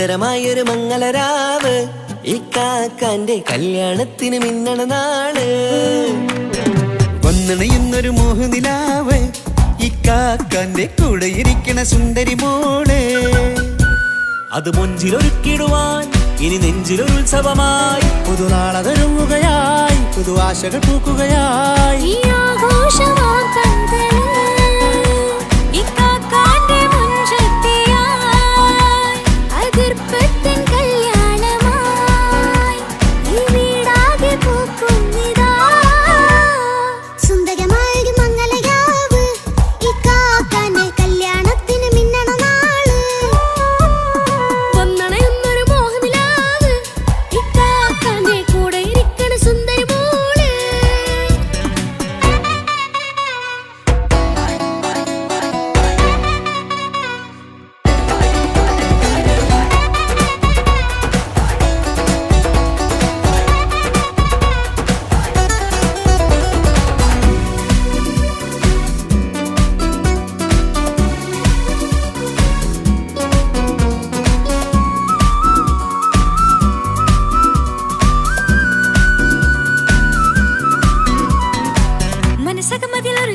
സുന്ദരമായൊരു മംഗളരാവ് ഇക്കാക്കാന്റെ കല്യാണത്തിന് മിന്നണ നാള്. വന്നണയുന്നൊരു മോഹനിലാവ് ഇക്കാക്കാന്റെ കൂടെ ഇരിക്കണ സുന്ദരി മോള്. അത് മുഞ്ചിലൊരുക്കിടുവാൻ ഇനി നെഞ്ചിലൊരു ഉത്സവമായി പുതുനാളതൊരുങ്ങുകയായി പുതു ആശകൾ പൂക്കുകയായി.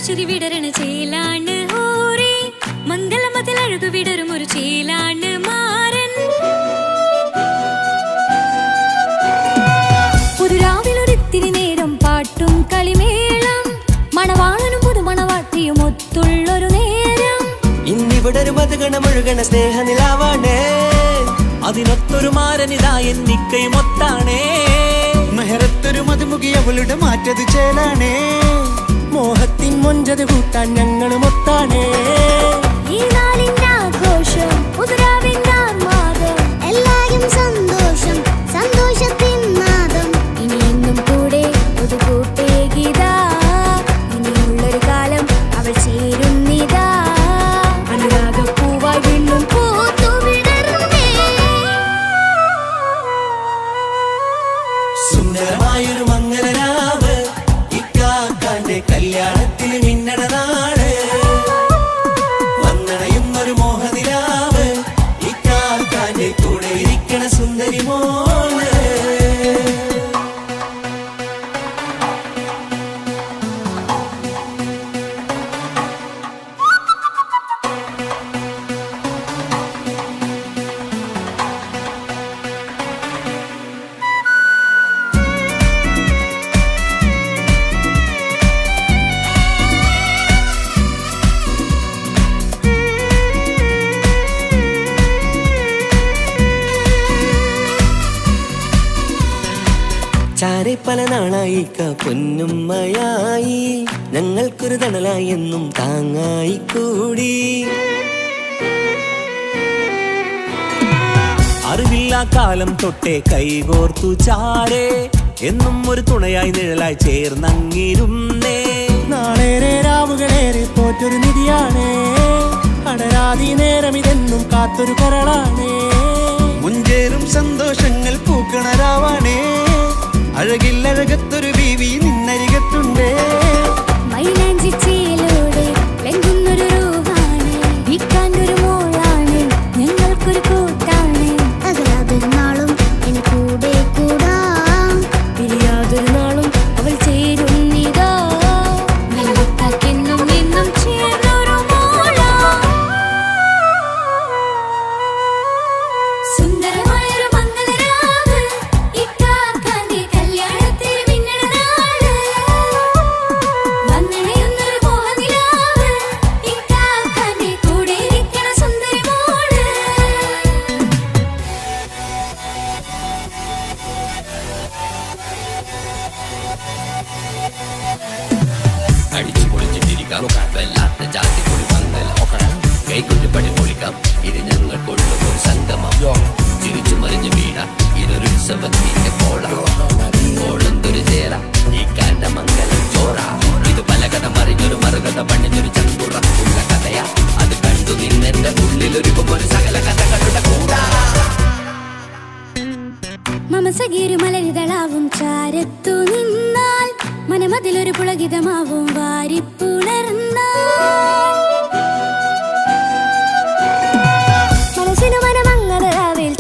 ചിരി വിടരണ ചേലാണ് ഓരേ മംഗളമതിൽ അഴകു വിടരും ഒരു ചേലാണ് മാരൻ. പുതുരാവിലൊരിത്തിരി നേരം പാട്ടും കളിമേളം മണവാളനും പുതുമണവാട്ടിയും ഒത്തുള്ളൊരു നേരം. ഇന്നിവിടെ ഒരു മധുഗണമൊഴുകണ സ്നേഹനിലാവാണേ അതിനൊത്തൊരു മാരനിതാ എന്നിക്കയും ഒത്താണേ. മെഹറത്തൊരു മധുമുഖി അവളുടെ മാറ്റത് ചേലാണേ മോഹത്തിൻ മൊഞ്ചത് കൂട്ടാൻ ഞങ്ങളും ഒത്താണേ. ഈ നാളിന്റെ ആഘോഷം പുതുരാവിന്റെ ആർമാദം എല്ലാരും സന്തോഷം സന്തോഷത്തിൻ നാദം. ഇനി എന്നും കൂടെ പുതുകൂട്ടേ ഗീതാ ഇനിയുള്ളൊരു കാലം അവൾ ചേരുന്നിതാ. അനുരാഗപ്പൂവായി വീണ്ടും പൂത്തു വിടർന്നേ. സുന്ദരമായൊരു മംഗളരാവ് ഇക്കാക്കാന്റെ കല്യാണത്തിന് മിന്നണ നാള്. വന്നണയുന്നൊരു മോഹനിലാവ് ഇക്കാക്കാന്റെ കൂടെ ഇരിക്കണ സുന്ദരി മോള്. ചാരെ പല നാളായിക്ക പൊന്നുമ്മയായി ഞങ്ങൾക്കൊരു തണലായി എന്നും താങ്ങായി കൂടി. അറിവില്ലാ കാലം തൊട്ടേ കൈകോർത്തു ചാരേ എന്നും ഒരു തുണയായി നിഴലായി ചേർന്നങ്ങിരുന്നേ. നാളേറെ രാവുകളേറെ തോറ്റൊരു നിധിയാണേ അടരാതി നേരം ഇതെന്നും കാത്തൊരു കരളാണേ. മുഞ്ചേറും സന്തോഷങ്ങൾ പൂക്കണരാവാണേ അഴകില്ലഴകത്തൊരു ബീവി നിന്നരികത്തുണ്ടേ. മൈലാഞ്ചി ചേലോടെ വെങ്കുന്നൊരു രൂപാണ് വിക്കാണ്ടൊരു മോളാണ് ഞങ്ങൾക്കൊരു കൂട്ടാണ്. അകലാതൊരു നാളും ഇനി കൂടെ കൂടാം പിരിയാതൊരു നാളും അവൾ ചേരുന്നിതാ. നെല്ലിക്കാക്കെന്നും എന്നും ചേർന്നൊരു മോളാ. സുന്ദരമായൊരു മംഗളരാവ് ഇക്കാക്കാന്റെ കല്യാണത്തിന് മിന്നണ നാള്. വന്നണയുന്നൊരു മോഹനിലാവ് ഇക്കാക്കാന്റെ കൂടെ ഇരിക്കണ സുന്ദരി മോള്. അടിച്ചു പൊളിച്ചിട്ടിരിക്കാം വല്ലാത്ത ജാതി പൊളി പന്തൽ ഓക്കണം കൈകൊണ്ട് പടി പൊളിക്കാം ഇത് ഞങ്ങൾ കൊള്ളുമൊരു സംഗമം. ചിരിച്ചു മറിഞ്ഞു വീണ ഇതൊരു ഉത്സവത്തിന്റെ കോളന്തൊരു ചേര ഈ കാണ്ട മംഗലം ചോറ. ഇത് പലകഥ മറിഞ്ഞൊരു മറുകഥ പണിഞ്ഞൊരു ചങ്കുറ ഉള്ള കഥയാ അത് കണ്ടു നിന്നെന്റെ ഉള്ളിലൊരുക്കുമൊരു സകല കഥകളുടെ കൂടാ. മമസഗീരു മലരിതളാവും ചാരത്തു നിന്നാൽ മനമതിലൊരു പുളകിതമാവും വാരിപ്പുണർന്നാൽ. മനസ്സിനു മനമംഗളരാവിൽ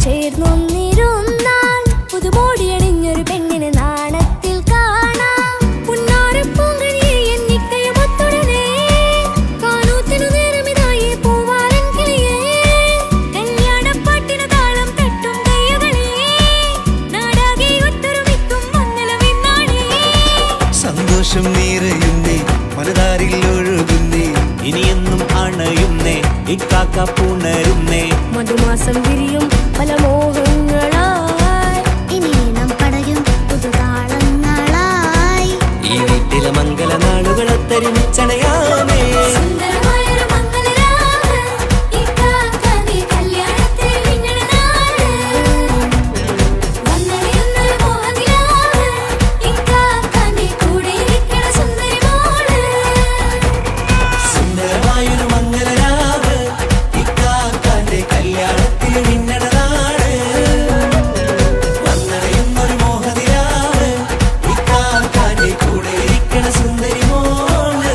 നിറയുന്നേ മനതാരിൽ ഒഴുകുന്നേ ഇനിയെന്നും അണയുന്നേ ഇക്കാക്ക പുണരുന്നേ മധുമാസം വിരിയും പല മോഹങ്ങളായി ഇനി നാം പടരും പുതുതാളങ്ങളായി ഈ വീട്ടിലെ മംഗല നാളുകളെ തരുമിച്ചണയാമേ സുന്ദരമായൊരു മംഗളരാവ് ഇക്കാക്കാന്റെ കല്യാണത്തിൽ മിന്നണ നാള് വന്നറിയുന്നൊരു മോഹനിലാവ് ഇക്കാക്കാന്റെ കൂടെ ഇരിക്കണ സുന്ദരി മോള് സുന്ദരമായൊരു മംഗലരാവ് ഇക്കാക്കാന്റെ കല്യാണത്തിൽ മിന്നണ നാട് വന്നറിയുന്നൊരു മോഹനിലാവ് ഇക്കാക്കാന്റെ കൂടെ ഇരിക്കണ സുന്ദരി മോള്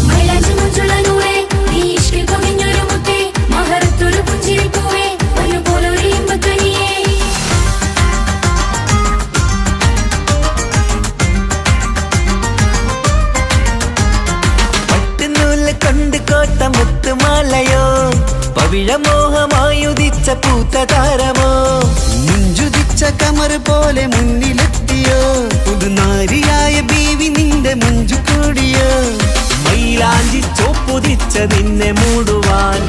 മൈലാഞ്ചി മുഞ്ചുള്ള നൂറേ നീ ഇഷ്കിൽ പൊതിഞ്ഞൊരു മുത്തേ മഹറത്തൊരു പുഞ്ചിരിപ്പൂവേ ഒരുപോലൊരു ഇമ്പക്കനിയേ പട്ടുനൂല് കൊണ്ട് കോട്ട മുത്തുമാലയോ പവിഴമോഹമായുദിച്ച പൂത്ത താരമോ മുഞ്ചുദിച്ച കമർ പോലെ മുന്നിലെത്തിയോ പുതുനാരിയായ ബീവി നിന്റെ മുഞ്ചു കൂടിയോ മൈലാഞ്ചി ചോപ്പുദിച്ച നിന്നെ മൂടുവാൻ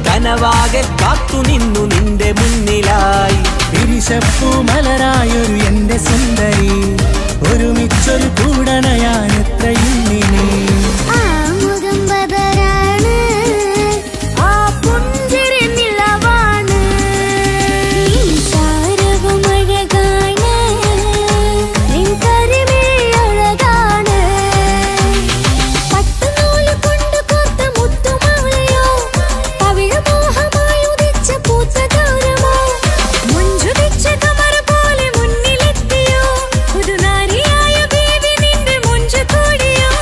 കനവാകെ കാത്തു നിന്നു നിന്റെ മുന്നിലായി തിരിശപ്പൂ മലരായൊരു എന്റെ സുന്ദരി ഒരുമിച്ചൊരു കൂടണയാൻ എത്രയും ഇനി ആ മുഖം ബദരാണ് ആ പുഞ്ചിരി നിലവാണ് നീ സാരവും അഴകാണ് നിൻ കരിമിഴി അഴകാണ് പട്ടുനൂല് കൊണ്ട് കോർത്ത മുത്തുമാലയോ പവിഴമോഹമായി ഉദിച്ച പൂത്ത താരമോ മുഞ്ചുദിച്ച കമർ പോലെ മുന്നിലെത്തിയോ പുതുനാരിയായ ബേബി നിന്റെ മുഞ്ചു കൂടിയോ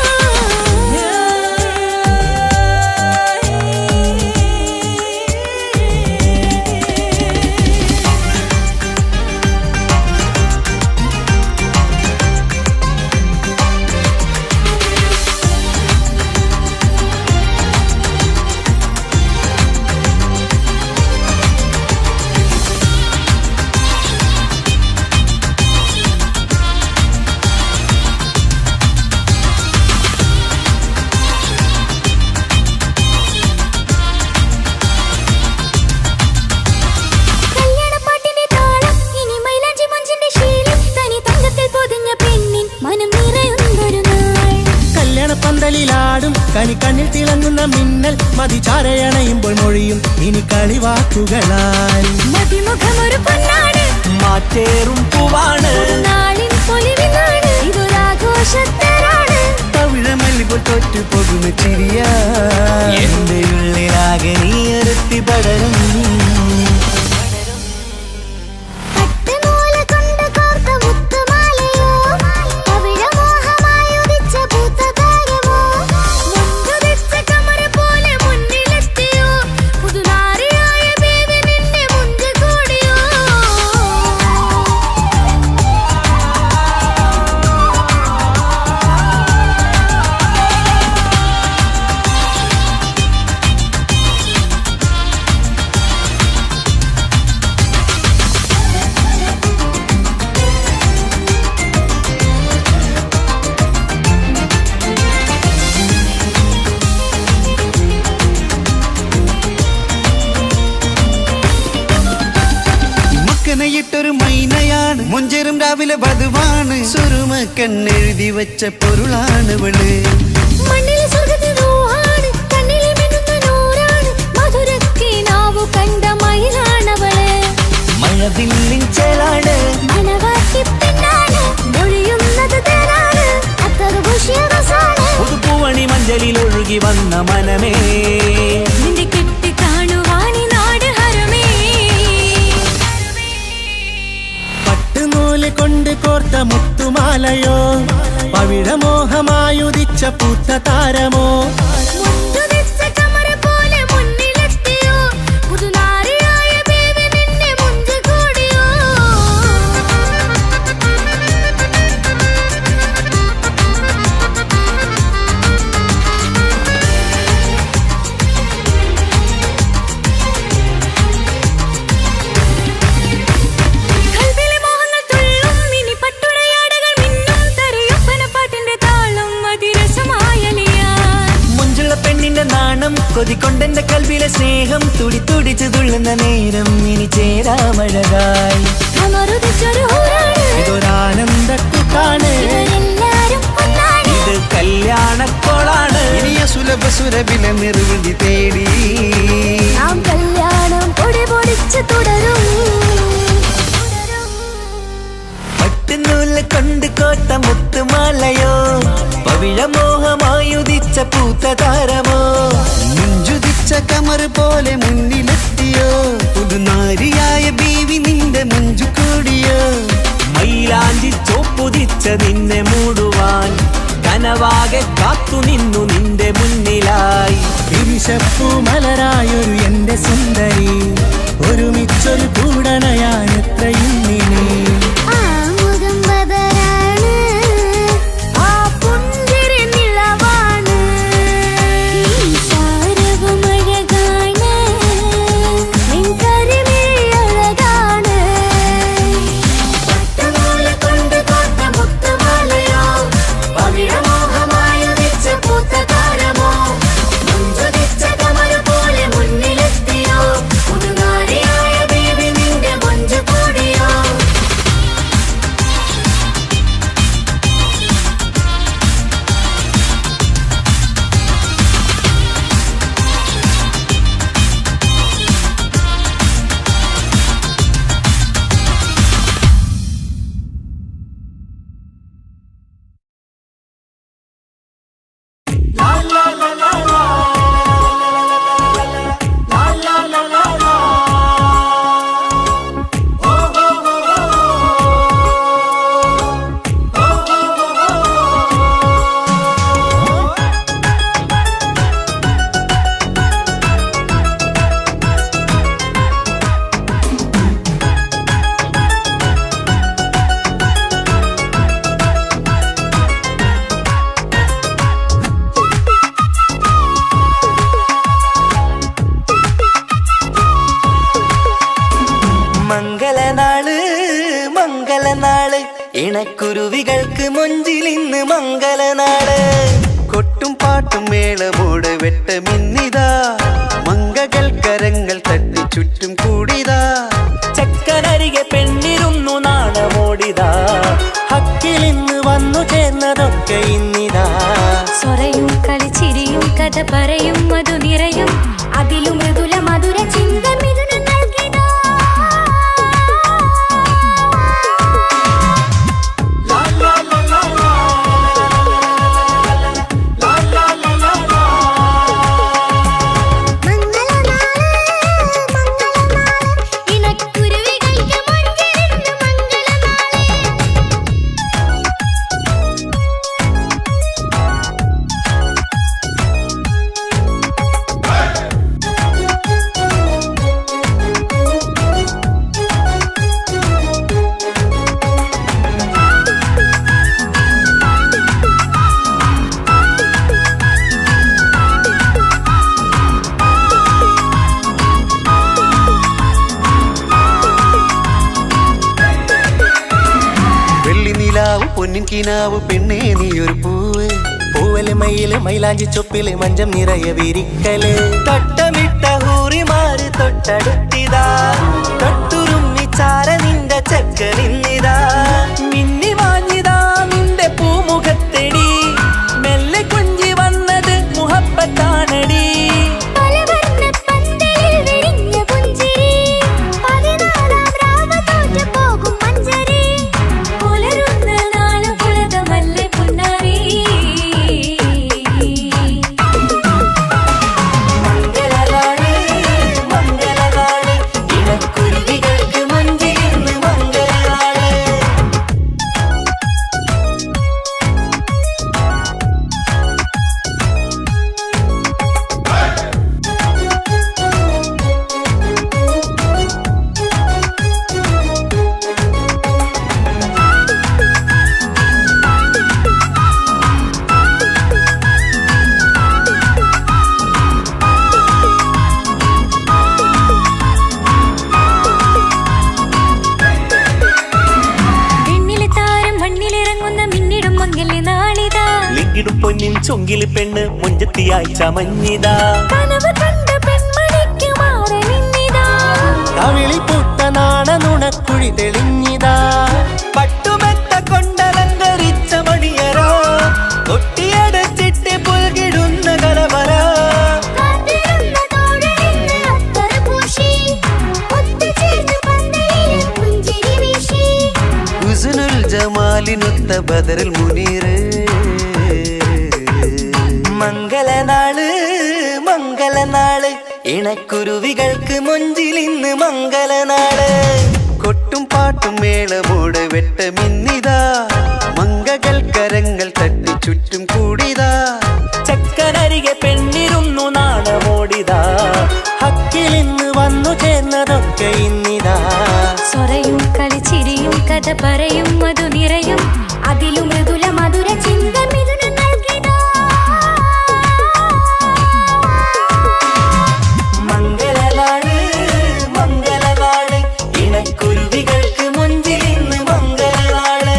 കല്യാണപ്പാട്ടിന്റെ താളം ഇനി മൈലാഞ്ചി മഞ്ചിന്റെ ശീലം തനി തങ്കത്തിൽ പൊതിഞ്ഞ പെണ്ണിൻ മനം നിറയുന്നൊരു നാൾ കല്യാണപ്പന്തലിലാടും കണിക്കണ്ണിൽ തിളങ്ങുന്ന മിന്നൽ മതിചാരയണയുമ്പോൾ മൊഴിയും ഇനി കളിവാക്കുകളാൽ മതിമുഖമൊരു പൊന്നാണ് മാറ്റേറും പൂവാണ് നാളിൻ പൊലിവിനാണ് ഇതൊരാഘോഷത്തരാണ് പവിഴമല്ലിപ്പോൾ തോറ്റു പോകുന്ന ചിരിയ എന്റെ ഉള്ളിലാകെ നീ ഒരുത്തി പടരും പട്ടുനൂല് കൊണ്ട് കോർത്ത മുത്തുമാലയോ പവിഴമോഹമായി ഉദിച്ച പൂത്ത താരമോ മുഞ്ചുദിച്ച കമർ പോലെ മുന്നിലെത്തിയോ പുതുനാരിയായ ബേബി നിന്റെ മുഞ്ചു കൂടിയോ മക്കനയിട്ടൊരു മൈനയാണ് മുഞ്ചേറും രാവിലെ വധുവാണ് സുറുമക്കണ്ണെഴുതി വെച്ച പൊരുളാണ് ഇവള് മണ്ണിലെ സ്വർഗ്ഗത്തിൽ റൂഹാണ് കണ്ണിലെ മിന്നുന്ന നൂറാണ് മധുരക്കിനാവു കണ്ട മയിലാണവള് മഴവില്ലിൻ ചേലാണ് മണവാട്ടി പെണ്ണാണ് മൊഴിയുന്നത് തേനാണ് അത്ര ഖുഷിയാണ് പുതുപ്പൂവണി മഞ്ചലിൽ ഒഴുകി വന്ന മനമേ നിന്റെ കെട്ടി കാണുവാനി നാട് ഹരമേ പട്ടുനൂല് കൊണ്ട് കോർത്ത മുത്തുമാലയോ പവിഴമോഹമായുദിച്ച പൂത്ത താരമോ മുത്തുതിച്ച കമറ് പോലെ മുന്നിലെത്തിയോ പുതുനാരിയായ ബേബി നിന്റെ മുഞ്ചു കൂടിയോ കൽവിലെ മോഹങ്ങൾ തുള്ളും ഇനി പട്ടുടയാടകൾ മിന്നും തരയൊപ്പന പാട്ടിന്റെ താളം അതിരസമായലിയാൻ മുഞ്ചുള്ള പെണ്ണിന്റെ നാണം കൊതിക്കൊണ്ടെന്റെ കൽവിലെ സ്നേഹം തുടി തുടിച്ചു തുള്ളുന്ന നേരം ഇനി ചേരാമഴകായി കമറുതിച്ചൊരു ഹൂറാണ് ഇതൊരാനന്ദക്കൂട്ടാണ് ഇവരെല്ലാരും ഒന്നാണ് ഇത് കല്യാണക്കോളാണ് ഇനിയ സുലഭ സുരഭില നിർവൃതി തേടി നാം കല്യാണം പൊടി പൊടിച്ച് തുടരും പട്ടുനൂല് കൊണ്ട് കോട്ട മുത്തുമാലയോ പവിഴമോഹമായുദിച്ച പൂത്ത താരമോ മുഞ്ചുദിച്ച കമറ് പോലെ മുന്നിലെത്തിയോ പുതുനാരിയായ ബീവി നിന്റെ മുഞ്ചു കൂടിയോ മൈലാഞ്ചി ചോപ്പുദിച്ച നിന്നെ മൂടുവാൻ കനവാകെ കാത്തു നിന്നു നിന്റെ മുന്നിലായി വിരിശപ്പൂ മലരായൊരു എന്റെ സുന്ദരി ഒരുമിച്ചൊരു കൂടണയാൻ എത്രയും ഇനി ആ മുഖം ബദറാണ് ആ പുഞ്ചിരി നിലവാണ് ഈ സാരവും അഴകാണ് നിൻ കരിമിഴി അഴകാണ് പട്ടുനൂല് കൊണ്ട് കോർത്ത മുത്തുമാലയോ പവിഴമോഹമായുദിച്ച പൂത്ത താരമോ മുഞ്ചുദിച്ച കമറ് പോലെ മുന്നിലെത്തിയോ പുതുനാരിയായ ബേബി നിന്റെ മുഞ്ചു കൂടിയോ മംഗളനാള് മംഗളനാള് ഇണക്കുരുവികൾക്ക് മൊഞ്ചിലിന്ന് മംഗളനാള് കൊട്ടും പാട്ടും മേളമോട് വെട്ടമിന്നിതാ മംഗകൾ കരങ്ങൾ തട്ടി ചുറ്റും കൂടിതാ ചക്കനരികെ പെണ്ണിരുന്നു നാണമോടിതാ ഹക്കിലിന്ന് വന്നു ചേർന്നതൊക്കെ ഇന്നിതാ സ്വറയും കളിച്ചിരിയും കഥ പറയും മധു നിറയും അതിലും മൃദുല മധുര ചിന്ത മിഥുനം നൽകിടാ ഇണക്കുരുവികൾക്ക് മൊഞ്ചിലിന്ന് മംഗളനാള് പൊന്നിൻ കിനാവ് പെണ്ണേ നീ ഒരു പൂവ് പൂവല് മയില് മൈലാഞ്ചി ചൊപ്പില് മഞ്ചം നിറയെ വിരിക്കല് തട്ടമിട്ട ഹൂറിമാര് തൊട്ടടുത്തിതാ തൊട്ടുരുമ്മി ചാര നിന്റെ ചക്കനിന്നിതാ മിന്നി വാങ്ങിതാ നിന്റെ പൂമുഖത്തെടി മെല്ലെ കുഞ്ചി വന്നത് മുഹബത്താണടി പലവർണ്ണ പന്തലിൽ വിരിഞ്ഞ പുഞ്ചിരി ചൊങ്കില് പെണ്ണ് മുഞ്ചത്തിയായി ചമഞ്ഞിതാ കനവ് കണ്ട പെൺമണിക്ക് മാറി നിന്നിതാ കവിളി പൂത്ത നാണ നുണക്കുഴി തെളിഞ്ഞിതാ പട്ടുമെത്ത കൊണ്ടലങ്കരിച്ച മണിയറോ കൊട്ടിയടച്ചിട്ട് പുൽകിടുന്ന കലവറ കാത്തിരുന്ന തോഴനിന്ന് അത്തർ പൂശി ഒത്തുചേർന്ന് പന്തലിൽ പുഞ്ചിരി വീശി ഹുസ്നുൽ ജമാലിനൊത്ത ബദറിൽ മുനീറ് മംഗളനാള് മംഗളനാള് ഇണക്കുരുവികൾക്ക് മുഞ്ചിലിന്ന് മംഗളനാള് കൊട്ടും പാട്ടും മേളമോട് വെട്ടമിന്നിതാ മംഗകൾ കരങ്ങൾ തട്ടി ചുറ്റും കൂടിതാ ചക്കനരികെ പെണ്ണിരുന്നു നാണമോടിതാ ഹക്കിലിന്ന് വന്നു ചേർന്നതൊക്കെ ഇന്നിതാ സ്വറയും കളിച്ചിരിയും കഥ പറയും മധു നിറയും അതിലും മൃദുല മധുര ചിന്ത മിഥുനം നൽകിടാ മംഗളനാള് മംഗളനാള് ഇണക്കുരുവികൾക്ക് മുഞ്ചിലിന്ന് മംഗളനാള്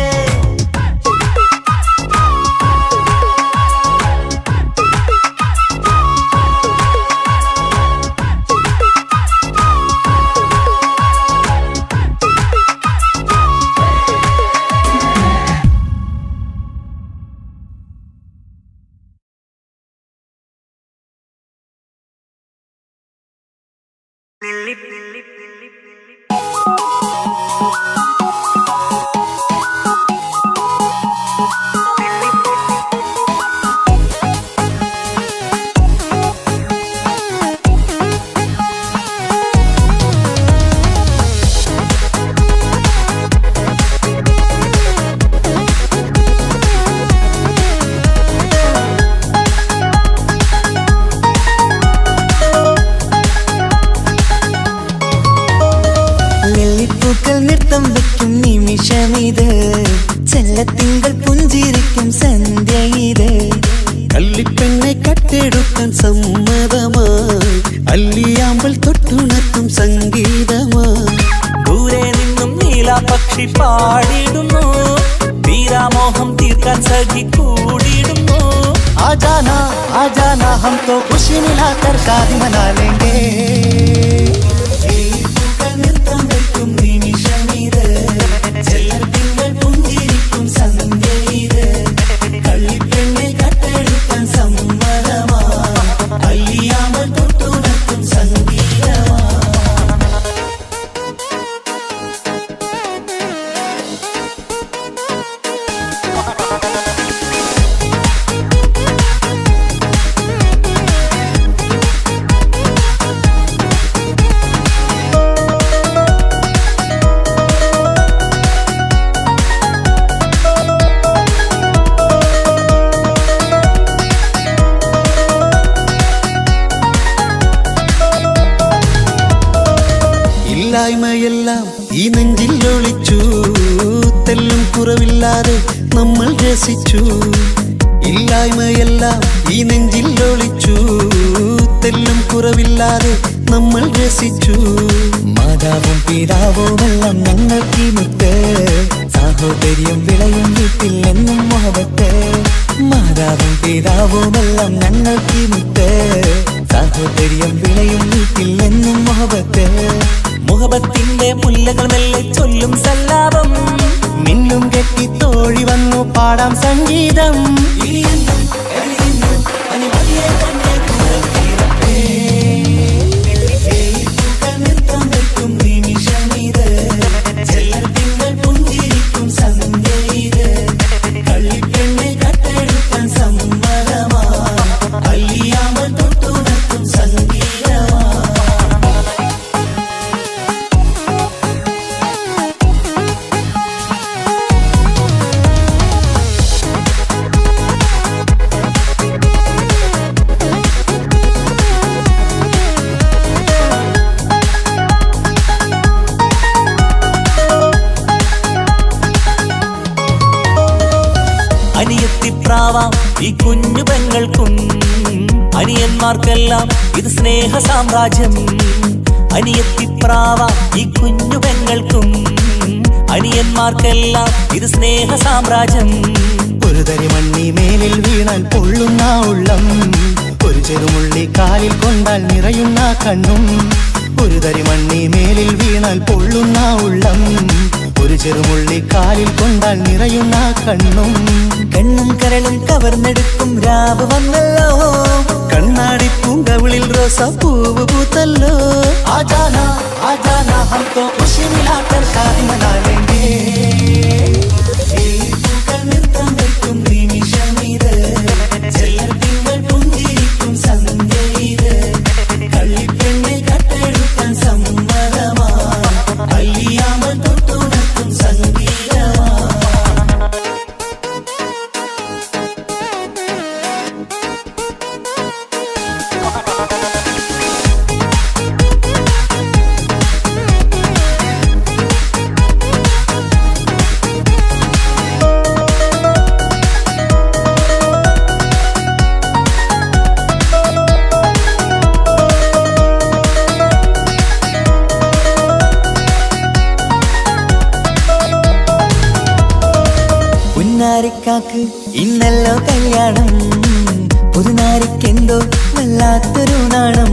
നെല്ലിപ്പൂക്കൾ നൃത്തം വെക്കും നിമിഷമിത് ചെല്ലത്തിങ്കൾ പുഞ്ചിരിക്കും സന്ധ്യ ഇത് കള്ളിപ്പെണ്ണെ കട്ടെടുക്കാൻ സമ്മതമായി അല്ലിയാമ്പൽ തൊട്ടുണർത്തും സംഗീതമായി ദൂരെ നിന്നും നീലാപക്ഷി പാടിടുന്നു തീരാമോഹം തീർക്കാൻ സഖി കൂടിയിടുന്നു आजाना हम तो खुशी मिलाकर शादी मना लेंगे നൃത്തം വെക്കും നിമിഷമിത് ചെല്ലത്തിങ്കൾ പുഞ്ചിരിക്കും സന്ധ്യ ഇത് കള്ളിപ്പെണ്ണെ കട്ടെടുക്കാൻ സമ്മതമാ അല്ലിയാമ്പൽ തൊട്ടുണർത്തും സംഗീതമാ ഇല്ലായ്മയെല്ലാം ഈ നെഞ്ചിൽ ഒളിച്ചു തെല്ലും കുറവില്ലാതെ നമ്മൾ രസിച്ചു ഇല്ലായ്മയെല്ലാം ഈ നെഞ്ചിൽ ഒളിച്ചു തെല്ലും കുറവില്ലാതെ നമ്മൾ രസിച്ചു മാതാവും പിതാവുമെല്ലാം ഞങ്ങൾക്ക് മുത്ത് സാഹോദര്യം വിളയും വീട്ടിൽ എന്നും മുഹബത്ത് മാതാവും പിതാവുമെല്ലാം ഞങ്ങൾക്ക് മുത്ത് സാഹോദര്യം വിളയും വീട്ടിൽ എന്നും മുഹബത്ത് മുഹബത്തിന്റെ മുല്ലകൾ മെല്ലെ ചൊല്ലും സല്ലാപം മിന്നും കെട്ടി തോഴി വന്നു പാടാം സംഗീതം നൃത്തം വെക്കും നിമിഷമിത് ചെല്ലത്തിങ്കൾ പുഞ്ചിരിക്കും സന്ധ്യ ഇത് കള്ളിപ്പെണ്ണെ കട്ടെടുക്കാൻ സമ്മതമാ അല്ലിയാമ്പൽ തൊട്ടുണർത്തും സംഗീതമാ അനിയത്തിപ്രാവാം ഈ കുഞ്ഞു പെങ്ങൾക്കും അനിയന്മാർക്കെല്ലാം ഇത് സ്നേഹ സാമ്രാജ്യം അനിയത്തിപ്രാവാം ഈ കുഞ്ഞു പെങ്ങൾക്കും അനിയന്മാർക്കെല്ലാം ഇത് സ്നേഹ സാമ്രാജ്യം ഒരു തരി മണ്ണി മേലിൽ വീണാൽ പൊള്ളുന്ന ഉള്ളം, ഒരു ചെറുമുള്ളി കാലിൽ കൊണ്ടാൽ നിറയുന്ന കണ്ണും. ഒരു തരി മണ്ണി മേലിൽ വീണാൽ പൊള്ളുന്ന ഉള്ളം, ഒരു ചെറുമുള്ളി കാലിൽ കൊണ്ടാൽ നിറയുന്ന കണ്ണും. കണ്ണും കരളും കവർന്നെടുക്കും രാവ് വന്നല്ലോ, കണ്ണാടി പൂങ്കവിളിൽ റോസാപ്പൂവ് പൂത്തല്ലോ. ആജാന ആജാന ഹംകോ ഖുശി മിലാകർ ശാദി മനാ ലേംഗേ. പൂക്കൾ നൃത്തം വയ്ക്കും നിമിഷമിത്, ചെല്ലത്തിങ്കൾ പുഞ്ചിരിക്കും സന്ധ്യ ഇത്. കള്ളിപ്പെണ്ണെ കട്ടെടുക്കാൻ സമ്മതമാ, കല്യാണം തൊട്ടുണർത്തും സംഗീതമാ. പുന്നാരിക്കാക്ക് ഇന്നല്ലോ കല്യാണം, പുതുനാരിക്കെന്തോ വല്ലാത്തൊരു നാണം.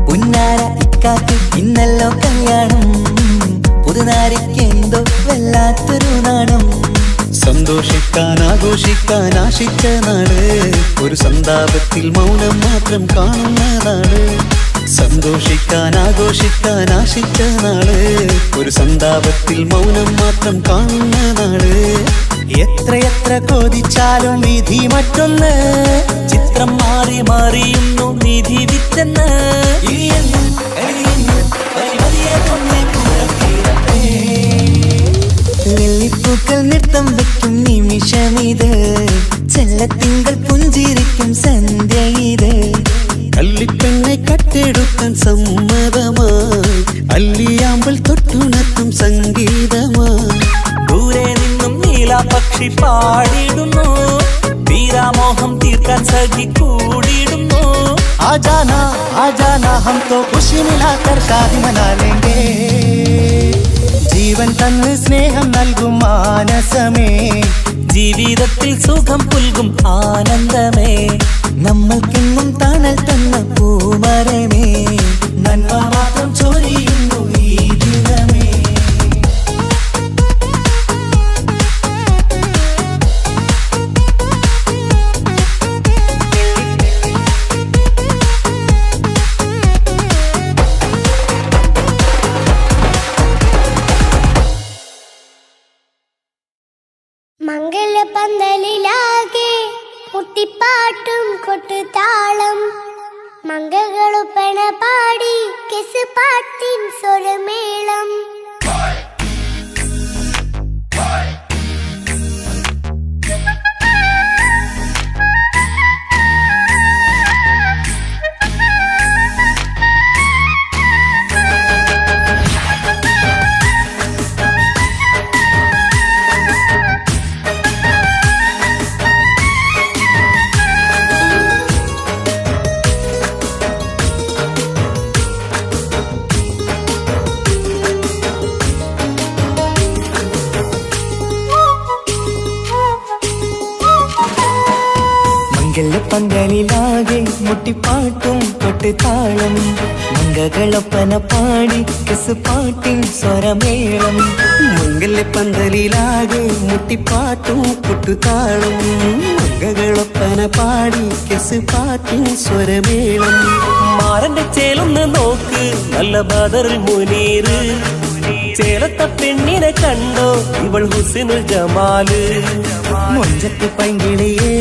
പുന്നാര ഇക്കാക്ക് ഇന്നല്ലോ കല്യാണം, പുതുനാരിക്കെന്തോ വല്ലാത്തൊരു നാണം. സന്തോഷിക്കാൻ ആഘോഷിക്കാൻ ആശിച്ച നാട്, ഒരു സന്താപത്തിൽ മൗനം മാത്രം കാണുന്ന നാട്. സന്തോഷിക്കാൻ ആഘോഷിക്കാൻ ആശിച്ച നാട്, ഒരു സന്താപത്തിൽ മൗനം മാത്രം കാണുന്ന നാട്. എത്രയെത്ര കോതിച്ചാലും വിധി മറ്റൊന്ന്, ചിത്രം മാറി മാറിയുന്നു നിധി വിറ്റെന്ന്. വെള്ളിപ്പൂക്കൾ നൃത്തം വയ്ക്കും നിമിഷമിത്, ചെല്ലത്തിങ്കൾ പുഞ്ചിരിക്കും സന്ധ്യ ഇത്. കള്ളിപ്പെണ്ണെ കട്ടെടുക്കാൻ സമ്മതമായി, അല്ലിയാമ്പൽ തൊട്ടുണർത്തും സംഗീതമായി. ദൂരെ നിന്നും നീലാപക്ഷി പാടിയിടുന്നു, വീരാമോഹം തീർക്കാൻ സഖി കൂടിയിടുന്നു. ആജാന ആജാന ഹംകോ ഖുശി മിലാകർ ശാദി മനാ ലേംഗേ. ജീവൻ തന്ന് സ്നേഹം നൽകും മാനസമേ, ജീവിതത്തിൽ സുഖം പുൽകും ആനന്ദമേ. നമ്മൾക്കെന്നും തണൽ തന്ന പൂമരമേ, നന്മ മാത്രം ചൊരിയുന്നു ഈ ദിനമേ. മംഗലപന്തലിലാകെ മുട്ടിപ്പാട്ടും കൊട്ടുതാളം, മംഗളൊപ്പന പാടി കെസ് പാട്ടിൻ സ്വരമേളം. പന്തലിലാകെ മുട്ടിപ്പാട്ടും കൊട്ടുതാളം, മംഗളൊപ്പന പാടി കെസ് പാട്ടിൻ സ്വരമേളം. മംഗലപ്പന്തലിലാകെ മുട്ടിപ്പാട്ടും കൊട്ടുതാളം, മംഗളൊപ്പന പാടി കെസ് പാട്ടിൻ സ്വരമേളം. മാറന്റെ ചേലൊന്ന് നോക്ക് നല്ല ബദറിൽ മുനീറ്, ചേലത്ത പെണ്ണിനെ കണ്ടോ ഇവൾ ഹുസ്നുൽ ജമാല്. മൊഞ്ചത്ത് പൈങ്കിളിയേ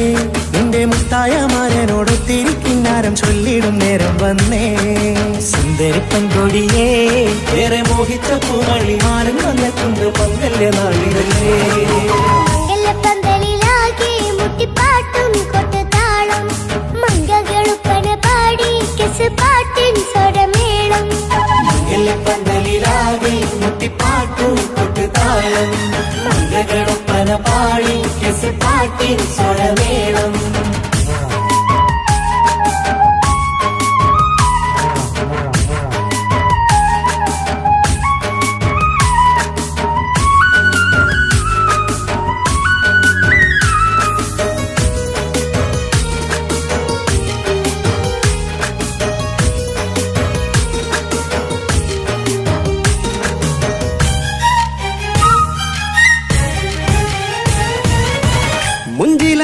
നിന്റെ മുത്തായ മാരനോടൊത്തിരി കിന്നാരം ചൊല്ലിടും നേരം വന്നേ. സുന്ദരി പെൺകൊടിയേ ഏറെ മോഹിച്ച പൂവളിമാരൻ വന്നെത്തുണ്ട് മംഗല്യ നാളിതല്ലേ. മംഗലപന്തലിലാകെ മുട്ടിപ്പാട്ടും കൊട്ടുതാളം, മംഗളൊപ്പന പാടി കെസ് പാട്ടിൻ സ്വരമേളം. മംഗലപ്പന്തലിലാകെ മുട്ടിപ്പാട്ടും കൊട്ടുതാളം, മംഗളൊപ്പന പാടി കെസ് പാട്ടിൻ സ്വരമേളം.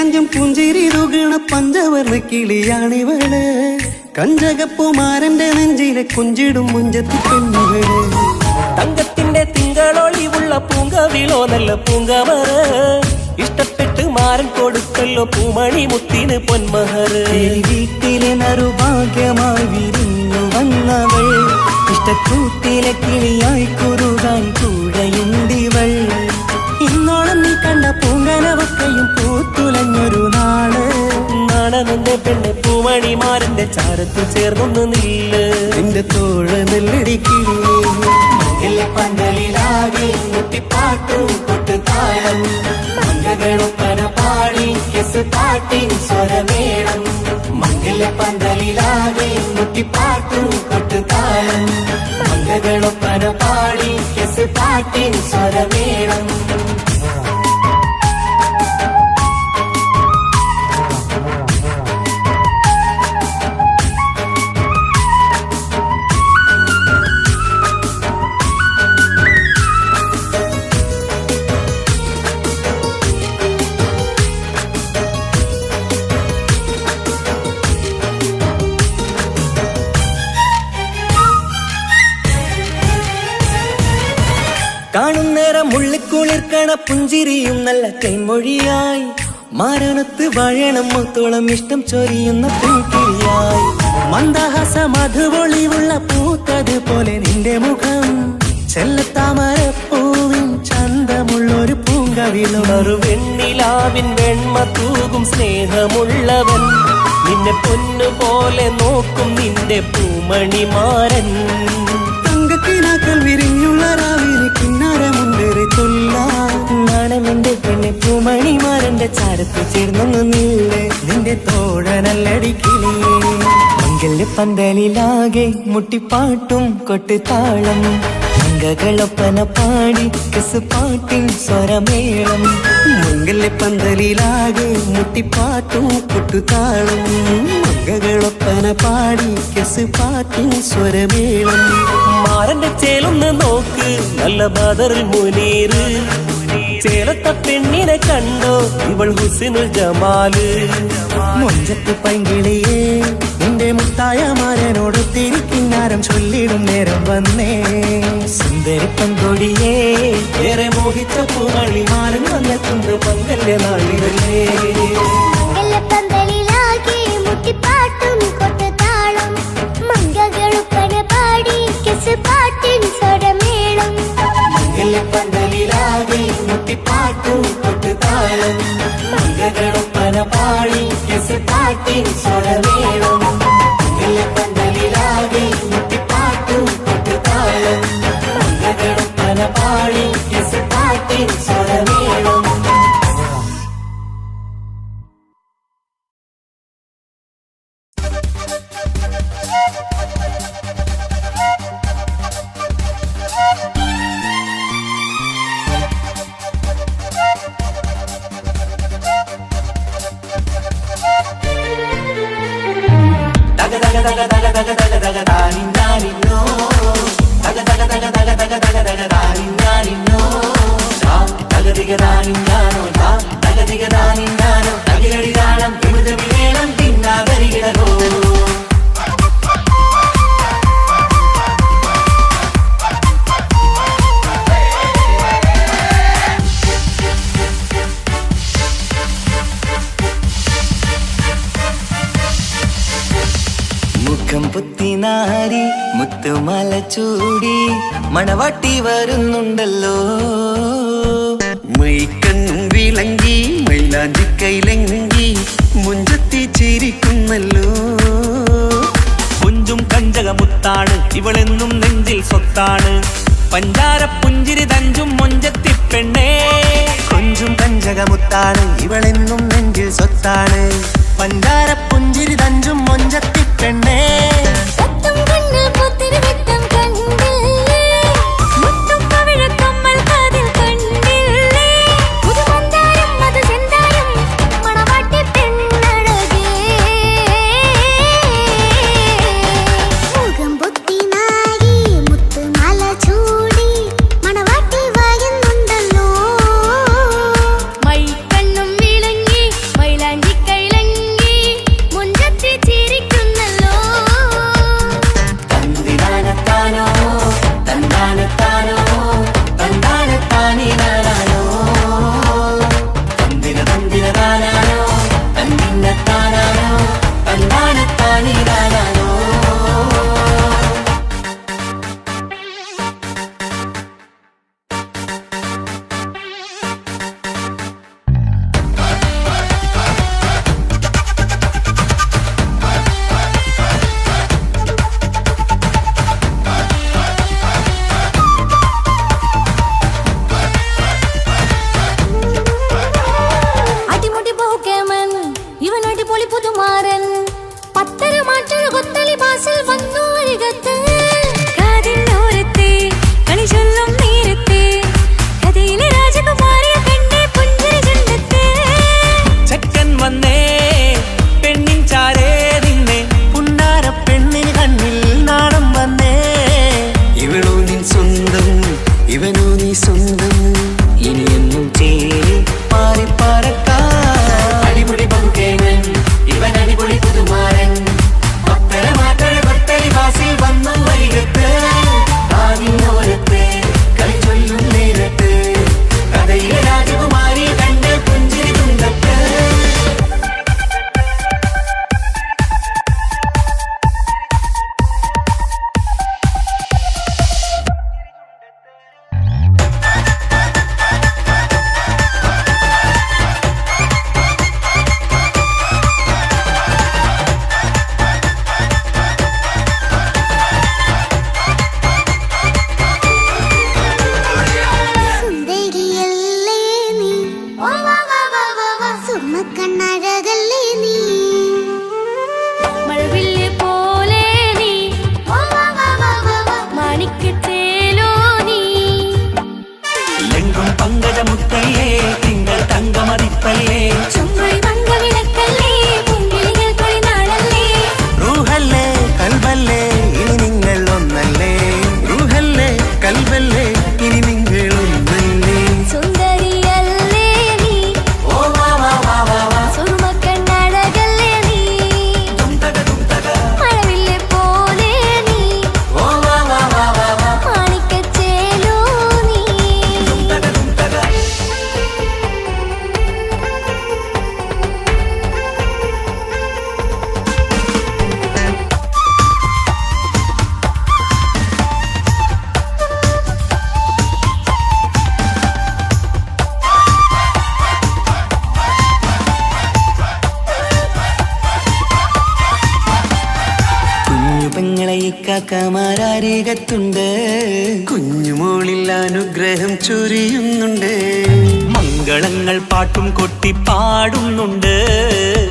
നെഞ്ചിലഞ്ചും പുഞ്ചിരി തുകണ പഞ്ചവർണ്ണ കിളിയാണിവള് കഞ്ചകപ്പുമാരന്റെ നെഞ്ചിലെ കുഞ്ചിടും മുഞ്ചത്തി പെണ്ണുകള് തങ്കത്തിന്റെ തിങ്കളൊളിവുള്ള പൂങ്കവിളോ നല്ല പൂങ്കമറ ഇഷ്ടപ്പെട്ട് മാരൻ കൊടുക്കല്ലോ പൂമണി മുത്തിന് പൊന്മഹർ വീട്ടിലെ നറുഭാഗ്യമായി വിരിഞ്ഞു വന്നവൾ ഇഷ്ടക്കൂട്ടിലെ കിളിയായി കുറുകാൻ കൂടെയുണ്ടിവൾ ഇന്നോളം നീ കണ്ട പൂങ്കനവക്കയും പൂത്തുലഞ്ഞൊരു നാള് നാണമെന്റെ പെണ്ണെ പൂമണിമാരന്റെ ചാരത്തിൽ ചേർന്നൊന്ന് നില്ല് നിന്റെ തോഴ നെല്ലടിക്കില്ലേ പന്തലിലാകെ മുട്ടിപ്പാട്ടും കൊട്ടുതാളം മംഗളൊപ്പന പാടി കെസ് പാട്ടിൻ സ്വരമേളം മംഗല പന്തലിലാകെ മുട്ടിപ്പാട്ടും കൊട്ടുതാളം മംഗളൊപ്പന പാടി കെസ് പാട്ടിൻ സ്വരമേളം കാണുന്നേരം മുള്ളിക്കുളിർക്കണ പുഞ്ചിരിയും നല്ല കൈമൊഴിയായി മാരണത്ത് വഴണം മുത്തോളം ഇഷ്ടം ചൊരിയുന്ന പൂക്കിളിയായി മന്ദഹാസ മധുപൊളിവുള്ള പൂത്തത് പോലെ നിന്റെ മുഖം ചെല്ലത്താമരപ്പൂവിൻ ചന്തമുള്ളൊരു പൂങ്കവിളും ഒരു വെണ്ണിലാവിൻ വെണ്മ തൂകും സ്നേഹമുള്ളവൻ നിന്നെ പൊന്നുപോലെ നോക്കും നിന്റെ പൂമണിമാരൻ തങ്കക്കിനാക്കൾ വിരിഞ്ഞുള്ള രാവിലെ കിന്നാരമുണ്ടേറെ നാണമെന്റെ പെണ്ണെ പൂമണിമാരന്റെ ചാരത്ത് ചേർന്നൊന്നു നില്ലേ നിന്റെ തോഴനല്ലടിക്കിളിയേ മംഗല്യ പന്തലിലാകെ മുട്ടിപ്പാട്ടും കൊട്ടുതാളം മംഗളൊപ്പന പാടി കെസ് പാട്ടിൻ സ്വരമേളം മംഗല്യ പന്തലിലാകെ മുട്ടിപ്പാട്ടും കൊട്ടുതാളം മംഗളൊപ്പന പാടി കെസ് പാട്ടിൻ സ്വരമേളം മാരന്റെ ചേലൊന്ന് നോക്ക് നല്ല ബദറിൽ മുനീറ് ചേലത്ത പെണ്ണിനെ കണ്ടോ ഇവൾ ഹുസിനുൽ ജമാല് മൊഞ്ചത്ത് പൈങ്കിളിയേ നിന്റെ മുത്തായ മാരനോട് തിരിക്കിന്നാരം ചൊല്ലിടും നേരം വന്നേ സുന്ദരി പങ്കൊടിയേ ഏറെ മോഹിച്ച പൂമണി മാരൻ വന്നെത്തുന്ന പങ്കല്യ നാളിതല്ലേ പന്തലിലാകെ മുട്ടിപ്പാട്ടും കൊട്ടുതാളം മംഗളൊപ്പന പാടി കെസ് പാട്ടിൻ സ്വരമേളം പന്തലിലാകെ മുട്ടിപ്പാട്ടും കൊട്ടുതാളം മംഗളൊപ്പന പാടി കെസ് പാട്ടിൻ സ്വരമേളം പന്തലിലാകെ മുട്ടിപ്പാട്ടും കൊട്ടുതാളം മംഗളൊപ്പന പാടി കെസ് പാട്ടിൻ സ്വരമേളം പുത്തിനാരി മുത്തുമല ചൂടി മണവാട്ടി വരുന്നുണ്ടല്ലോ മൈക്കണ്ണും വിളങ്ങി മൈലാഞ്ചി കൈലങ്ങി മുഞ്ചത്തി ചിരിക്കുന്നല്ലോ പുഞ്ചും കഞ്ചകമുത്താണ് ഇവളെന്നും നെഞ്ചിൽ സ്വത്താണ് പഞ്ചാര പുഞ്ചിരി തഞ്ചും മൊഞ്ചത്തി പെണ്ണേ കൊഞ്ചും കഞ്ചകമുത്താണ് ഇവളെന്നും നെഞ്ചിൽ സ്വത്താണ് പഞ്ചാര പുഞ്ചിരി തഞ്ചും മൊഞ്ചത്തി പെണ്ണേ മൈക്കണ്ണും വിളങ്ങി മൈല കാക്കമാരരികത്തുണ്ട്, കുഞ്ഞുമോളിൽ അനുഗ്രഹം ചൊരിയുന്നുണ്ട്. മംഗളങ്ങൾ പാട്ടും കൊട്ടി പാടുന്നുണ്ട്,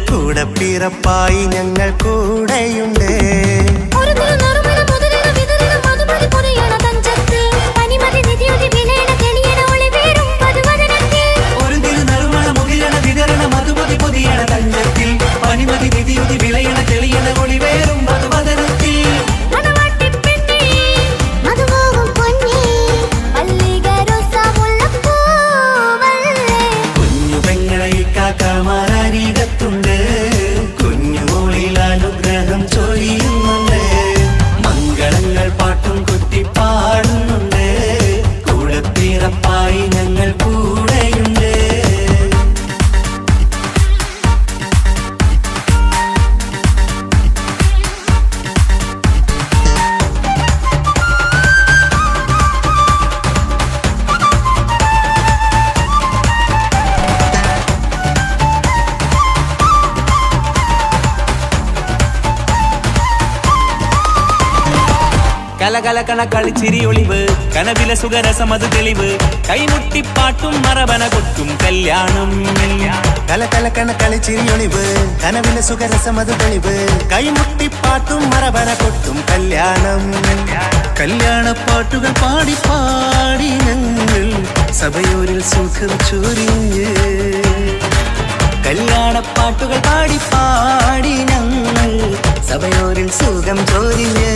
കൂടെ പിറപ്പായി ഞങ്ങൾ കൂടെയുണ്ട്. ഒരു തിരുനറുമണ മുതലിന വിതരണ മധുമതി പൊടിയണ തഞ്ചത്തിൽ പനിമതി നിധിയുതി വിലയണ തെളിയണ ഒളിവേറും മധുവദനത്തിൽ. ഒരു തിരുനറുമണ മുകിരണ വിതരണ മധുമതി പൊതിയണ തഞ്ചത്തിൽ പനിമതി നിധിയുതി വിളയണ തെളിയണ ഒളിവേറും മധുവദനത്തിൽ. മണവാട്ടിപ്പെണ്ണേ മധുപോകും പൊന്നേ മല്ലികരോസാമുല്ലപ്പൂവല്ലേ. കുഞ്ഞു പെങ്ങളെ കാക്കമാരരികത്തുണ്ട്, കുഞ്ഞുമോളിൽ അനുഗ്രഹം ചൊരിയുന്നുണ്ട്, മംഗളങ്ങൾ പാട്ടും കൊട്ടി പാടുന്നുണ്ട്, കൂടെ പിറപ്പായി ഞങ്ങൾ കൂടെയുണ്ട്. കലകലകണ കളിച്ചിരി ഒളിവ്, കനവില സുഖരസമത് തെളിവ്, കൈമുട്ടിപ്പാട്ടും മറവന കൊട്ടും കല്യാണം. കലകലക്കണ കളിച്ചിരിയൊളിവ്, കനവിലെ സുഖരസമത് തെളിവ്, കൈമുട്ടിപ്പാട്ടും മറവന കൊട്ടും കല്യാണം. കല്യാണപ്പാട്ടുകൾ പാടി പാടി ഞങ്ങൾ സഭയോരിൽ സുഖം ചൊരിഞ്ഞ്. കല്യാണപ്പാട്ടുകൾ പാടി പാടി ഞങ്ങൾ സഭയോരിൽ സുഖം ചൊരിഞ്ഞ്.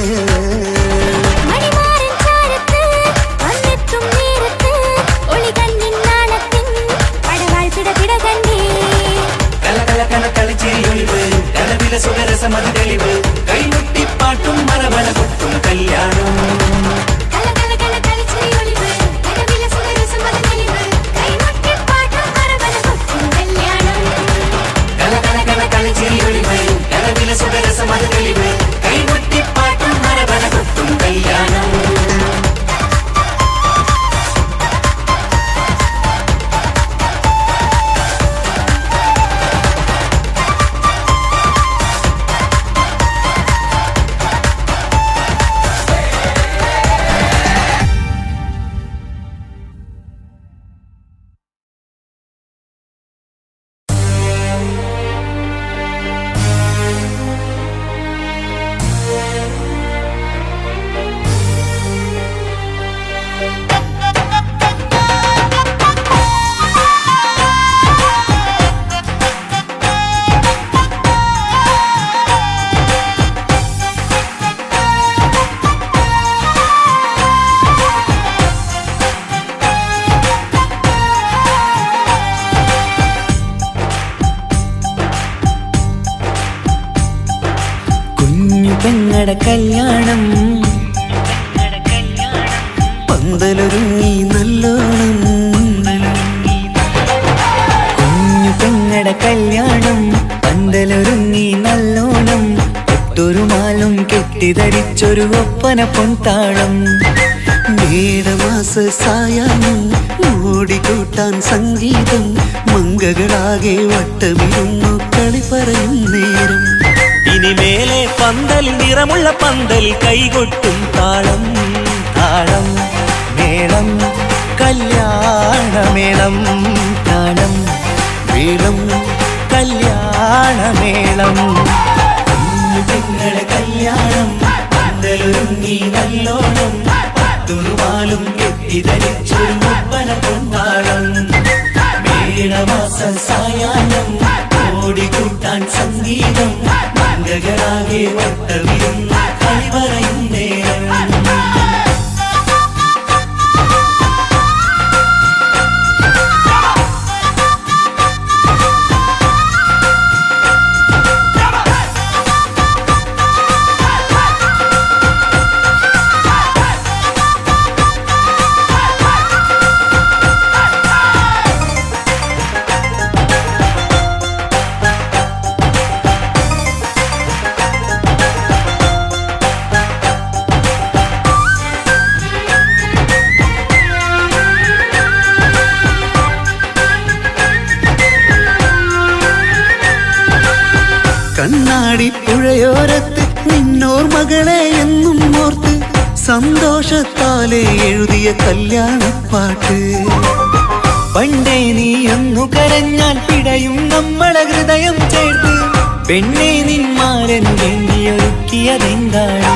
മണിമാരൻ ചാരത്ത് വന്നെത്തും നേരത്ത് ഒളികണ്ണിൻ നാണത്തിൻ പടവാൾ പിടപിട കണ്ടേ. കലകലകണ കളിച്ചിരിയൊളിവ്, കനവില സുഖരസമത് തെളിവ്, കൈമുട്ടിപ്പാട്ടും മറവന കൊട്ടും കല്യാണം. കലകലകണ കളിച്ചിരിയൊളിവ്, കനവില സുഖരസമത് തെളിവ്, കൈമുട്ടിപ്പാട്ടും മറവന കൊട്ടും കല്യാണം. കലകലകണ കളിച്ചിരിയൊളിവ്, കനവില സുഖരസമത് തെളിവ്, കൈമുട്ടിപ്പാട്ടും മറവന കൊട്ടും കല്യാണം. പെങ്ങടെ കല്യാണം പന്തലൊരുങ്ങി നല്ലോണം. കുഞ്ഞു പെങ്ങടെ കല്യാണം പന്തലൊരുങ്ങി നല്ലോണം. ഒട്ടൊരു മാലും കെട്ടിധരിച്ചൊരു ഒപ്പന പൊൻതാളം. മേടമാസ സായാഹ്നം ഓടിക്കൂട്ടാൻ സംഗീതം. മംഗകളാകെ വട്ടമിരുന്നു കളി പറയും നേരം. ഇനിമേലെ പന്തലിൽ നിറമുള്ള പന്തലിൽ കൈകൊട്ടും താളം. താളം മേളം കല്യാണമേളം. താളം മേളം കല്യാണമേളം. കുഞ്ഞുങ്ങളെ കല്യാണം പന്തലൊരുങ്ങി നല്ലോണം. പട്ടുറുമാലും കെട്ടിധരിച്ചൊരു ഒപ്പന പൊൻതാളം. മേടമാസ സായാഹ്നം ഓടിക്കൂട്ടാൻ സംഗീതം. മംഗകളാകെ വട്ടമിരുന്ന് കളി പറയും നേരം. കണ്ണാടി പുഴയോരത്ത് നിന്നോർ മകളെ എന്നും ഓർത്ത് സന്തോഷത്താലെ എഴുതിയ കല്യാണപ്പാട്ട്. പണ്ടേ നീ ഒന്നു കരഞ്ഞാൽ പിടയും നമ്മളെ ഹൃദയം ചേർത്ത് പെണ്ണെ നിന്മാരൻ വേണ്ടിയൊരുക്കിയതെന്താണ്?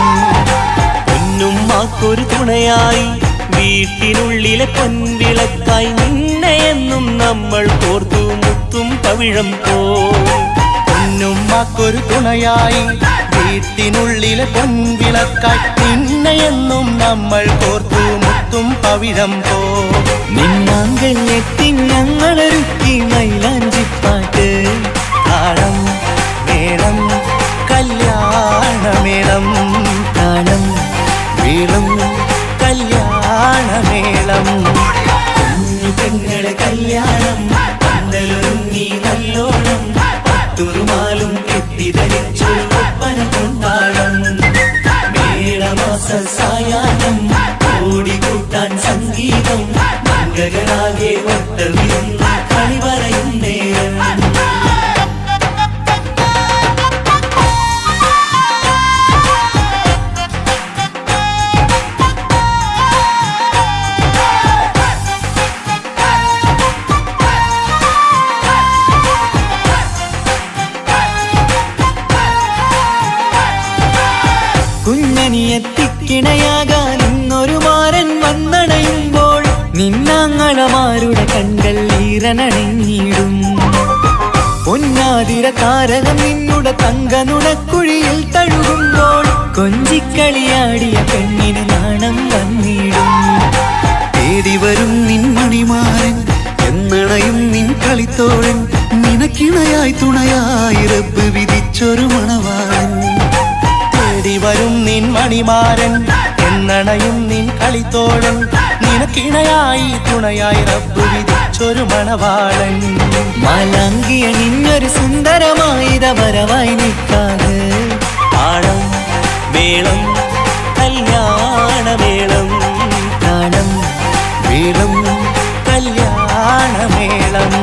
പൊന്നുമ്മാക്കൊരു തുണയായി വീട്ടിനുള്ളിലെ പൊൻവിളക്കായി നിന്നെ എന്നും നമ്മൾ കോർത്തു മുത്തും പവിഴം പോ. പൊന്നുമ്മാക്കൊരു തുണയായി വീട്ടിനുള്ളിലെ പൊൻവിളക്കായി നിന്നെ എന്നും നമ്മൾ കോർത്തു മുത്തും പവിഴം പോ. നിന്നാങ്കല്ലെത്തി ഞങ്ങളൊരുക്കി മൈലാഞ്ചിപ്പാട്ട്. താളം മേളം കല്യാണമേളം, താളം വീളം കല്യാണമേളം. പെങ്ങളെ കല്യാണം പന്തലൊരുങ്ങി നല്ലോണം പട്ടുറുമാലും കെട്ടിധരിച്ചൊരു ഒപ്പന കൊണ്ടാടം. മേളമാസ സായാഹ്നം ഓടിക്കൂട്ടാൻ സംഗീതം മംഗളാകെ വട്ടമിരുന്ന് കളി പറയും നേരം. കുഞ്ഞനിയെത്തിക്കിണയാകാൻ ഇന്നൊരു മാരൻ വന്നണയുമ്പോൾ നിന്നാങ്ങളമാരുടെ കൺകൾ ഈറനണിഞ്ഞിടും. പൊന്നാതിര താരകം നിന്നുടെ തങ്കനുടക്കുഴിയിൽ തഴുകുമ്പോൾ കൊഞ്ചിക്കളിയാടിയ പെണ്ണിന് നാണം വന്നിടും. തേടി വരും നിൻ മണിമാരൻ എന്നണയും നിൻ കളിത്തോഴൻ, നിനക്കിണയായി തുണയായി റബ്ബ് വിധിച്ചൊരു മണവാളൻ. തേടി വരും നിൻ മണിമാരൻ എന്നണയും നിൻ കളിത്തോഴൻ, നിനക്കിണയായി തുണയായി റബ്ബ് വിധിച്ചൊരു മണവാളൻ. മാലാങ്കിയ നിന്നൊരു സുന്ദരമായിത വരവായി നിൽക്കാതെ. താളം മേളം കല്യാണമേളം, താളം വീളം കല്യാണമേളം.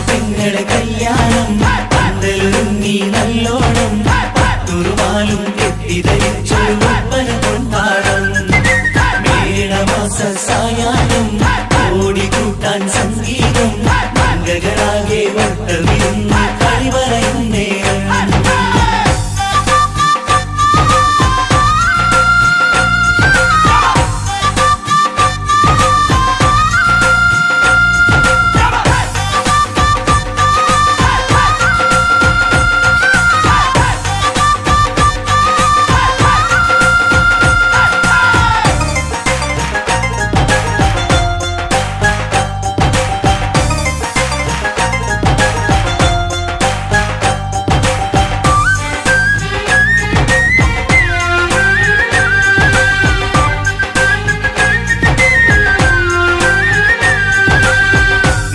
പെങ്ങളെ കല്യാണം പന്തലൊരുങ്ങി നല്ലോണം പട്ടുറുമാലും കെട്ടിധരിച്ചൊരു ഒപ്പന കൊണ്ടാടം. മേളമാസ സായാഹ്നം ഓടിക്കൂട്ടാൻ സംഗീതം മംഗളാകെ വട്ടമിരുന്ന് കളി പറയും നേരം.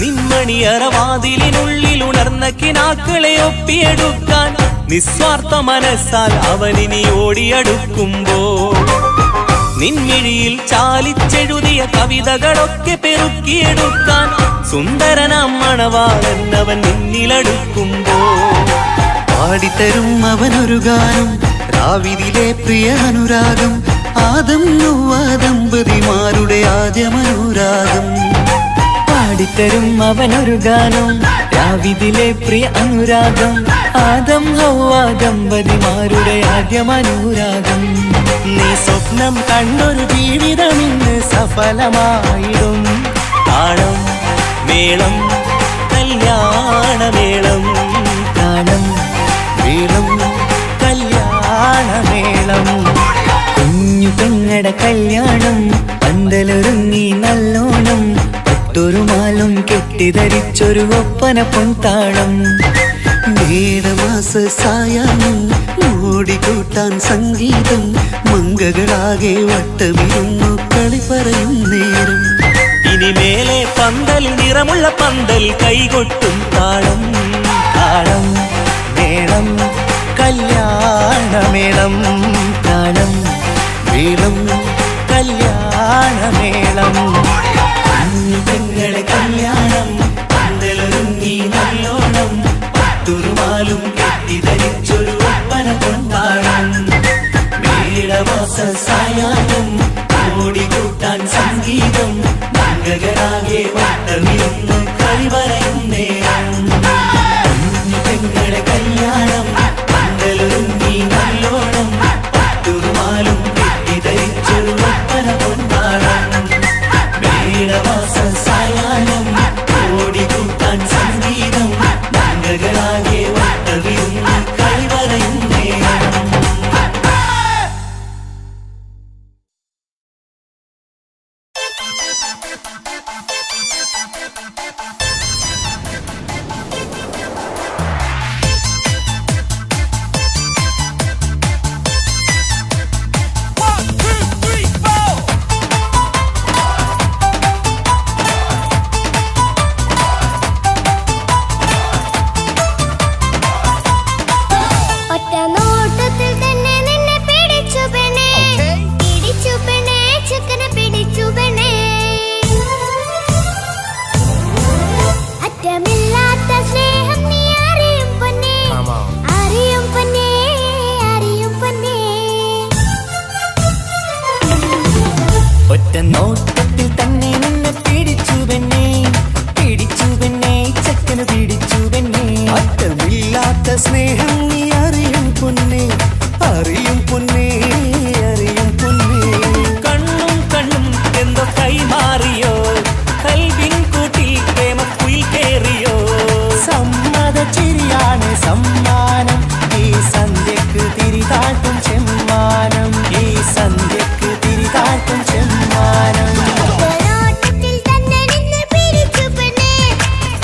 നിന്മണിയറവാതിലിനുള്ളിൽ ഉണർന്ന കിനാക്കളെ ഒപ്പിയെടുക്കാൻ നിസ്വാർത്ഥ മനസ്സാൽ അവനിനി ഓടിയടുക്കുമ്പോൾ നിൻമിഴിയിൽ ചാലിച്ചെഴുതിയ കവിതകളൊക്കെ പെറുക്കിയെടുക്കാൻ സുന്ദരനാം മണവാളൻ അവൻ നിന്നിലടുക്കുമ്പോൾ പാടിത്തരും അവനൊരു ഗാനം രാവിലെ പ്രിയ അനുരാഗം ആദം നൗവ ദമ്പതിമാരുടെ ആദ്യമനുരാഗം. പാടിത്തരും അവനൊരു ഗാനം രാവിതിലെ പ്രിയ അനുരാഗം ആദം ഹൗവ ദമ്പതിമാരുടെ ആദ്യമനുരാഗം. നീ സ്വപ്നം കണ്ടൊരു ജീവിതം ഇന്ന് സഫലമായിടും. താളം മേളം കല്യാണമേളം, താളം വീളം കല്യാണമേളം. കുഞ്ഞു പെങ്ങടെ കല്യാണം പന്തലൊരുങ്ങി നല്ലോണം പട്ടുറുമാലും കെട്ടിധരിച്ചൊരു ഒപ്പന പൊൻതാളം. മേടമാസ സായാഹ്നം ഓടിക്കൂട്ടാൻ സംഗീതം മംഗളാകെ വട്ടമിരുന്നു കളി പറയും നേരം. ഇനി മേലെ പന്തൽ നിറമുള്ള പന്തൽ കൈകൊട്ടും താളം. താളം മേളം കല്യാണമേളം, താളം വീളം കല്യാണമേളം. പെങ്ങളെ കല്യാണം പന്തലൊരുങ്ങി നല്ലോണം പട്ടുറുമാലും കെട്ടിധരിച്ചൊരു ഒപ്പന കൊണ്ടാടം. മേളമാസ സായ ഒറ്റ നോട്ടത്തിൽ തന്നെ നിന്നെ പിടിച്ചു പെണ്ണേ പിടിച്ചു പെണ്ണേ ചെക്കനെ പിടിച്ചു പെണ്ണേ അറ്റമില്ലാത്ത സ്നേഹം നീ അറിയും പൊന്നേ അറിയും പൊന്നേ അറിയും പൊന്നേ ഒറ്റ നോട്ടത്തിൽ തന്നെ നിന്നെ പിടിച്ചു പെണ്ണേ പിടിച്ചു പെണ്ണേ ചെക്കന് പിടിച്ചു പെണ്ണേ അറ്റമില്ലാത്ത സ്നേഹം നീ അറിയും പൊന്നേ അറിയും പൊന്നേ അറിയും പൊന്നേ കണ്ണും കണ്ണും എന്തോ കൈമാറിയോ കൽവിൻ കൂട്ടിൽ പ്രേമക്കുയിൽ കേറിയോ സമ്മത ചിരിയാണ് സമ്മാനം ഈ സന്ധ്യക്ക് തിരിതാട്ടും ചെമ്മാനം ഈ സന്ധ്യക്ക് തിരിതാട്ടും ചെമ്മാനം നോട്ടത്തിൽ തന്നെ നിന്നെ പിടിച്ചു പെണ്ണേ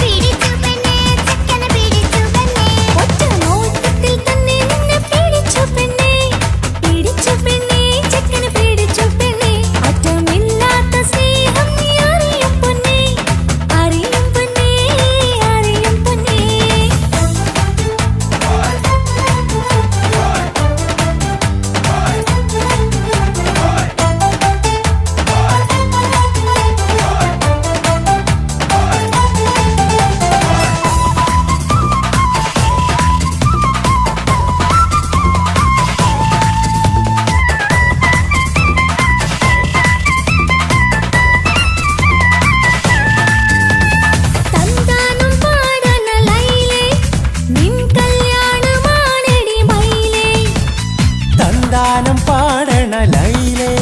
പിടിച്ചു പെണ്ണേ ചെക്കനെ പിടിച്ചു പെണ്ണേ ഒറ്റ നോട്ടത്തിൽ തന്നെ നിന്നെ പിടിച്ചു പെണ്ണേ പിടിച്ചു പെണ്ണേ ചെക്കനെ പിടിച്ചു പെണ്ണേ അറ്റമില്ലാത്ത സ്നേഹം നീ അറിയും പൊന്നേ അറിയും പൊന്നേ അറിയും പൊന്നേ തന്താനം പാടണ ലൈലേ നിൻ കല്യാണമാണെടി മൈലേ തന്താനം പാടണ ലൈലേ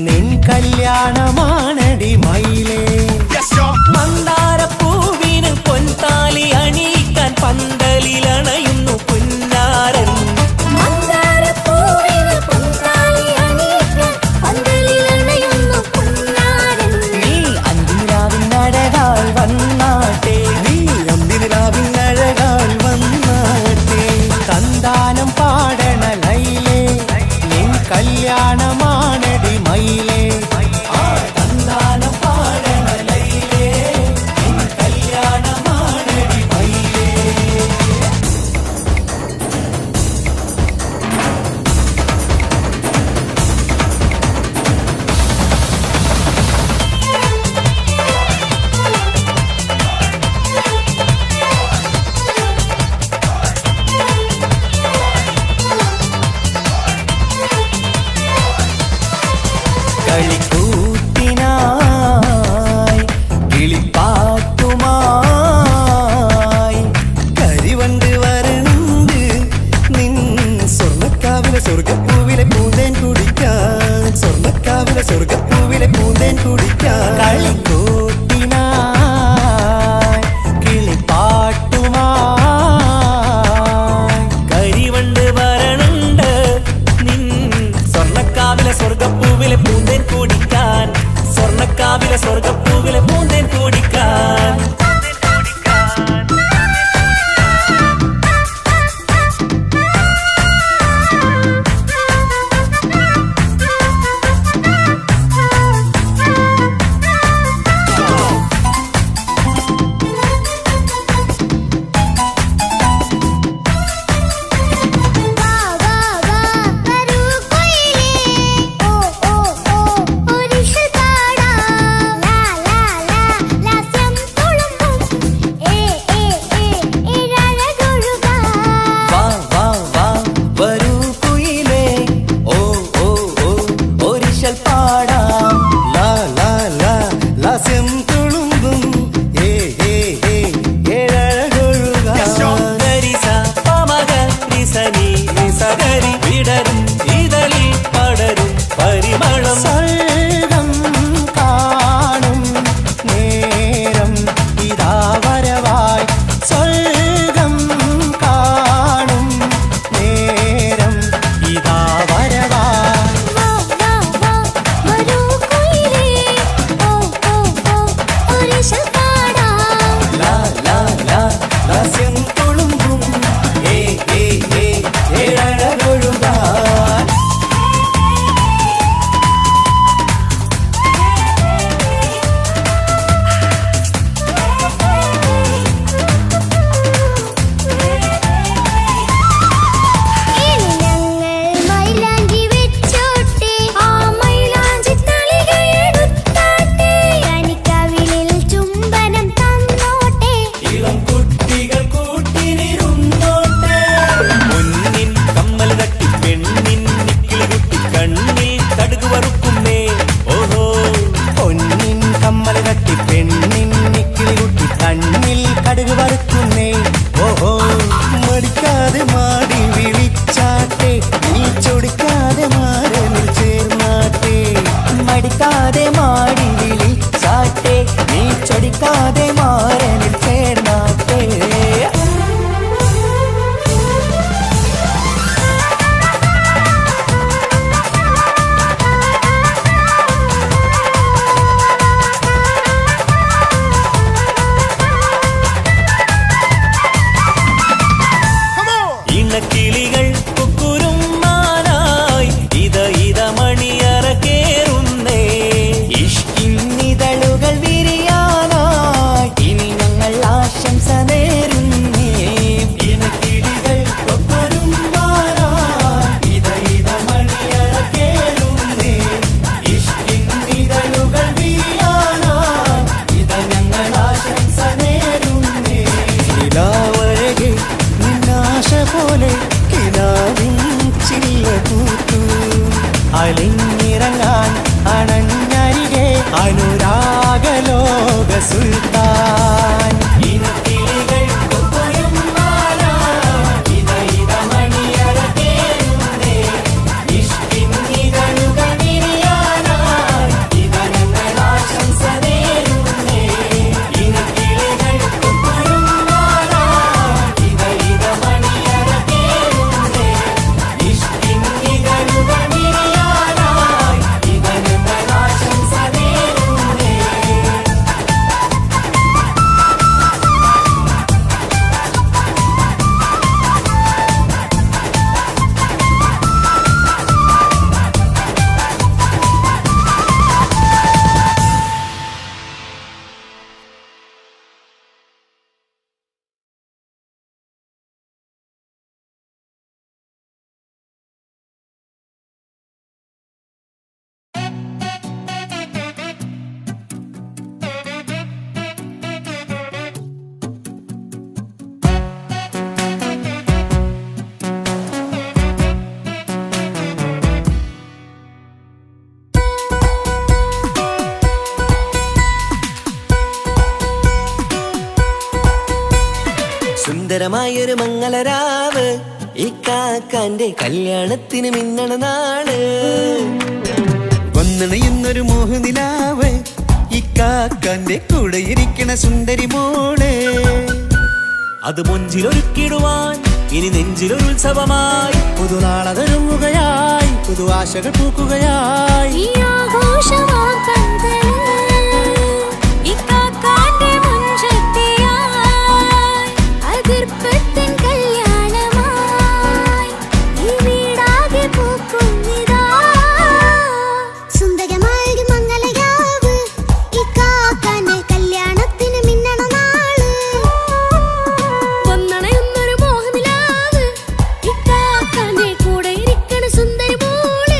നിൻ കല്യാണമാണടി മയിലേ മന്ദാരപ്പൂവിന് പൊൻതാലി അണിയിക്കാൻ പന്തലിലണയുന്നു പുന്നാരൻ മന്ദാരപ്പൂവിന് പൊൻതാലി അണിയിക്കാൻ പന്തലിലണയുന്നു പുന്നാരൻ നീ അന്തിരാവിനഴകാൽ വന്നാട്ടെ നീ അന്തിനിലാവിനഴകാൽ വന്നാട്ടെ തന്താനം പാടണ ലൈലേ നിൻ കല്യാണമാണടി മയിലേ തന്താനം പാടണ ലൈലേ നിൻ കല്യാണമാണടി മയിലേ കളിക്കൂത്തിനായി കിളിപ്പാട്ടുമായി കരിവണ്ട് വരണ്ട് നിൻ സ്വർണ്ണക്കാവിലെ സ്വർഗപ്പൂവിലെ പൂന്തേൻ കുടിക്കാൻ സ്വർണ്ണക്കാവിലെ സ്വർഗപ്പൂവിലെ പൂന്തേൻ കുടിക്കാൻ കളിക്കൂത്തിനായി കിളിപ്പാട്ടുമായി കരിവണ്ട് വരണുണ്ട് നിൻ സ്വർണ്ണക്കാവിലെ സ്വർഗപ്പൂവിലെ പൂന്തേൻ കുടിക്കാൻ സ്വർണ്ണക്കാവിലെ സ്വർഗപ്പൂവിലെ പൂന്തേൻ കുടിക്കാൻ വാ വാ വാ വരൂ കൊയിലേ ഓ ഓ ഓ ഒരിഷൽ പാടാ ലാ ലാ ലാ ലാസ്യം കാണാതെ മാറലിൽ ചേർന്നാട്ടേ. ഇണക്കിളികൾ കുക്കുരുമാനായി ഇത മണിയറ കേറുന്നേ. ഇഷ്കിന്നിതളുകൾ വിരിയാനായി ഇനി ഞങ്ങൾ ആശംസ നേരുന്നേ. ഇണക്കിളികൾ കുക്കുരുമാനായി ഇത മണിയറ കേറുന്നേ. ഇഷ്കിന്നിതളുകൾ വിരിയാനായി ഇത ഞങ്ങൾ ആശംസ നേരുന്നേ. നിലാവഴകെ നിന്നാശ പോലെ കിനാവിൻ ചില്ല കൂത്തു അലിഞ്ഞിറങ്ങാൻ അണഞ്ഞരികെ അനുരാഗലോക സുൽത്താൻ. ഇനക്കിളികൾ കൊമ്പൊരുമ്പാനായി ഇത മണിയറ കേറുന്നേ. ഇഷ്കിന്നിതളുകൾ വിരിയാനായി ഇത ഞങ്ങൾ ആശംസ നേരുന്നേ. ഇനക്കിളികൾ കൊമ്പൊരുമ്പാനായി ഇത മണിയറ കേറുന്നേ. ഇഷ്കിന്നിതളുകൾ വിരിയാനായി ഇത ഞങ്ങൾ ആശംസ നേരുന്നേ. സുന്ദരമായൊരു മംഗളരാവ് ഇക്കാക്കാന്റെ കല്യാണത്തിന് മിന്നണ നാള്. വന്നണയുന്നൊരു മോഹനിലാവ് ഇക്കാക്കാന്റെ കൂടെ ഇരിക്കണ സുന്ദരി മോള്. അത് മൊഞ്ചിലൊരുക്കിടുവാൻ ഇനി നെഞ്ചിലൊരു ഉത്സവമായി പുതുനാളതൊരുങ്ങുകയായി പുതു ആശകൾ പൂക്കുകയായി. ഈ ആഘോഷമാക്കന്തല് ഇക്കാക്കാന്റെ മുൻചെത്തിയായി അതിർപ്പത്തിൻ കല്യാണമായി ഈ വീടാകെ പൂക്കുന്നിതാ. സുന്ദരമായൊരു മംഗളരാവ് ഇക്കാക്കാന്റെ കല്യാണത്തിന് മിന്നണ നാള്. വന്നണയുന്നൊരു മോഹനിലാവ് ഇക്കാക്കാന്റെ കൂടെ ഇരിക്കണ സുന്ദരി മോള്.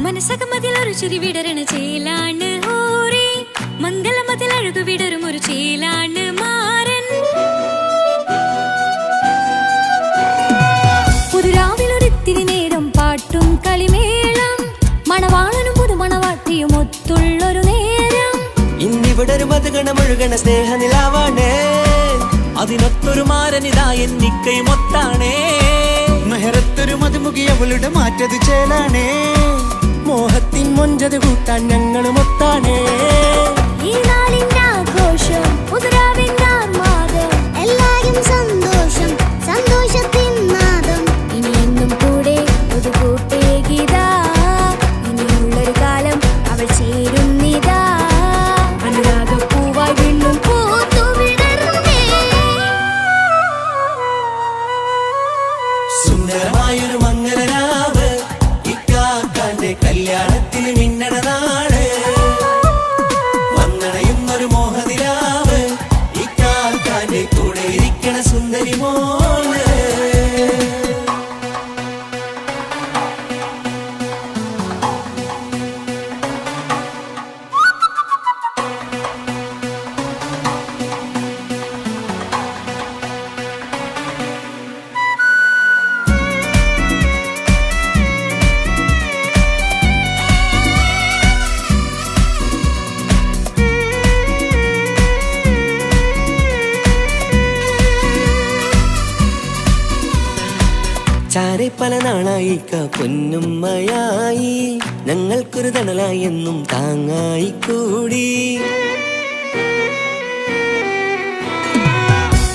മനസകമതിലൊരു ചിരി വിടരണ ചേലാണ് ഹോറി. മംഗളമതിൽ അഴകു വിടരും ഒരു ചേലാണ് മാരൻ. പുതുരാവിലൊരിത്തിരി നേരം പാട്ടും കളിമേളം മണവാളനും പുതുമണവാട്ടിയും ഒത്തുള്ളൊരു നേരം. ഇന്നിവിടെ ഒരു മധുഗണമൊഴുകണ സ്നേഹനിലാവാണേ. അതിനൊത്തൊരു മാരനിതാ എന്നിക്കയും ഒത്താണേ. മെഹറത്തൊരു മധുമുഖി അവളുടെ മാറ്റത് ചേലാണേ. മോഹത്തിൻ മൊഞ്ചത് കൂട്ടാൻ ഞങ്ങളും ഒത്താണേ. ഈ നാളിന്റെ ആഘോഷം പുതുരാവിന്റെ ആർമാദം എല്ലാരും സന്തോഷം സന്തോഷത്തിൻ നാദം. ഇനി എന്നും കൂടെ പുതുകൂട്ടേ ഗീതാ. ഇനിയുള്ളൊരു കാലം അവൾ ചേരുന്നിതാ. അനുരാഗപ്പൂവായി വീണ്ടും പൂത്തു വിടരുന്നേ. സുന്ദരമായൊരു മംഗളരാവ് ഇക്കാക്കാന്റെ കല്യാണത്തിന് മിന്നണ നാള്. ചാരെ പല നാളായി പൊന്നുമ്മയായി ഞങ്ങൾക്കൊരു തണലായി എന്നും താങ്ങായി കൂടി.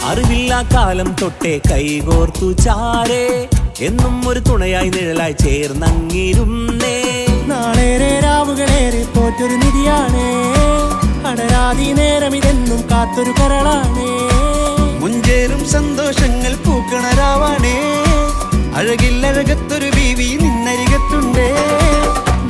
അറിവില്ല കാലം തൊട്ടേ കൈകോർത്തു ചാരേ എന്നും ഒരു തുണയായി നിഴലായി ചേർന്നങ്ങിരുന്നേ. നാളേറെ രാവുകളേറെ പോറ്റൊരു നിധിയാണ്, അടരാതി നേരം ഇതെന്നും കാത്തൊരു കരളാണ്. മുഞ്ചേറും സന്തോഷങ്ങൾ പൂക്കണരാവാണേ, അഴകില്ലഴകത്തൊരു ബീവി നിന്നരികത്തുണ്ടേ.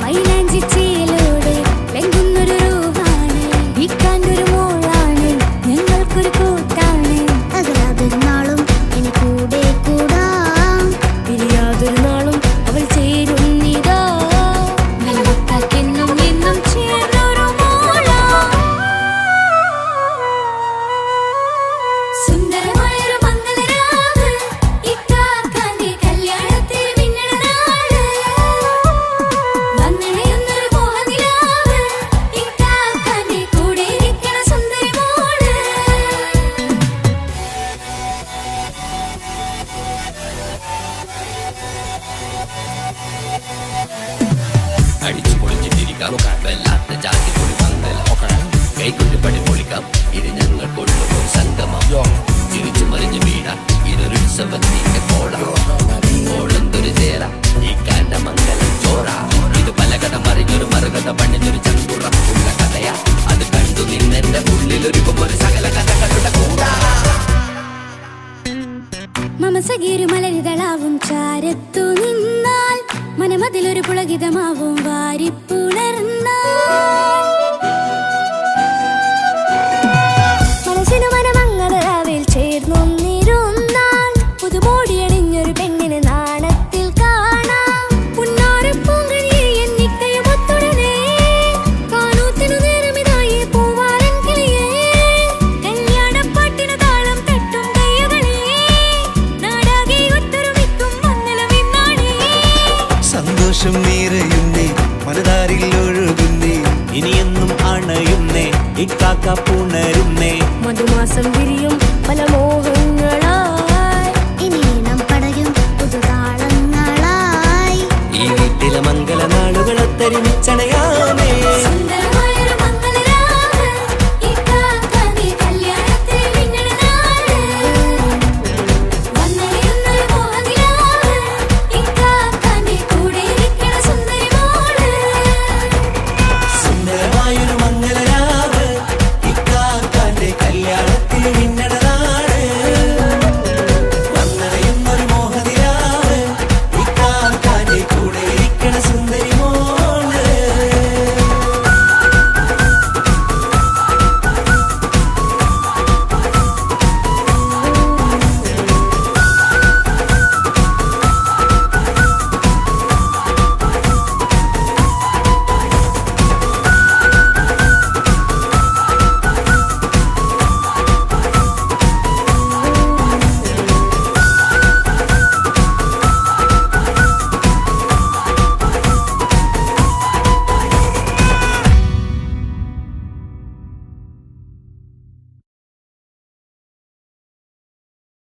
മൈലാഞ്ചി ചേലോടെ ലംഘുന്നൊരു രൂപാണ്, ഇക്കാണ്ടൊരു മോളാണ്, ഞങ്ങൾക്കൊരു കൂട്ടാണ്. അകലാതൊരു നാളും ഇനി കൂടെ കൂടാം, പിരിയാതൊരു നാളും അവൾ ചേരുന്നിതാ. നൽവക്കാക്കെന്നും എന്നും ചേർന്നൊരു മോളാ. സുന്ദരമായൊരു മംഗളരാവ്, ഇക്കാക്കാന്റെ കല്യാണത്തിൽ മിന്നണ നാള്. വന്നണയുന്നൊരു മോഹനിലാവ്, ഇക്കാക്കാന്റെ കൂടെ ഇരിക്കണ സുന്ദരി മോള്. അടിച്ചു പൊളിച്ചിട്ടിരിക്കാം വല്ലാത്ത ജാതി പൊളി പന്തൽ ഒക്കണം കൈകൊട്ടിപ്പടി പൊളിക്കാം ഇത് ഞങ്ങൾ കൊണ്ടുപോയി സംഗമം തിരിച്ചു മറിഞ്ഞ് വീട ഇതൊരു ഉത്സവത്തിന്റെ കോളന്തൊരു ചേര ഈ കാന്റെ മംഗലം ചോറ ഇത് പല കഥ മറിഞ്ഞൊരു മറുകഥ പണിഞ്ഞൊരു ചങ്കുറപ്പുള്ള കഥയാ അത് കണ്ടു നിന്നെന്റെ ഉള്ളിലൊരുക്കുമൊരു സകല കഥകളുടെ കൂടാ. മമസഗീരു മലരിതളാവും ചാരത്തു നിന്നാൽ മനമതിലൊരു പുളകിതമാവും വാരിപ്പുണർന്നാൽ. മനസ്സിനു മനമംഗളരാവിൽ ചേർന്നൊന്നിരുന്നാൽ പുതുമോടിയണിഞ്ഞൊരു പെണ്ണിന് നാണത്തിൽ കാണാം. പുന്നാരപ്പൂങ്കണിയെ എന്നിക്കയുമൊത്തുടനെ കാനൂത്തിനു നേരമിതായി പൂവാലൻ കിളിയേ. കല്യാണപ്പാട്ടിനു താളം തട്ടും കയ്യുകളെ നാടാകെ ഒത്തൊരുമിക്കും മംഗളം ഇന്നാണേ. സന്തോഷം നിറയുന്നേ മനതാരിൽ ഒഴുകുന്നേ, ഇനിയെന്നും അണയുന്നേ ഇക്കാക്ക പുണരുന്നേ. മധുമാസം വിരിയും പല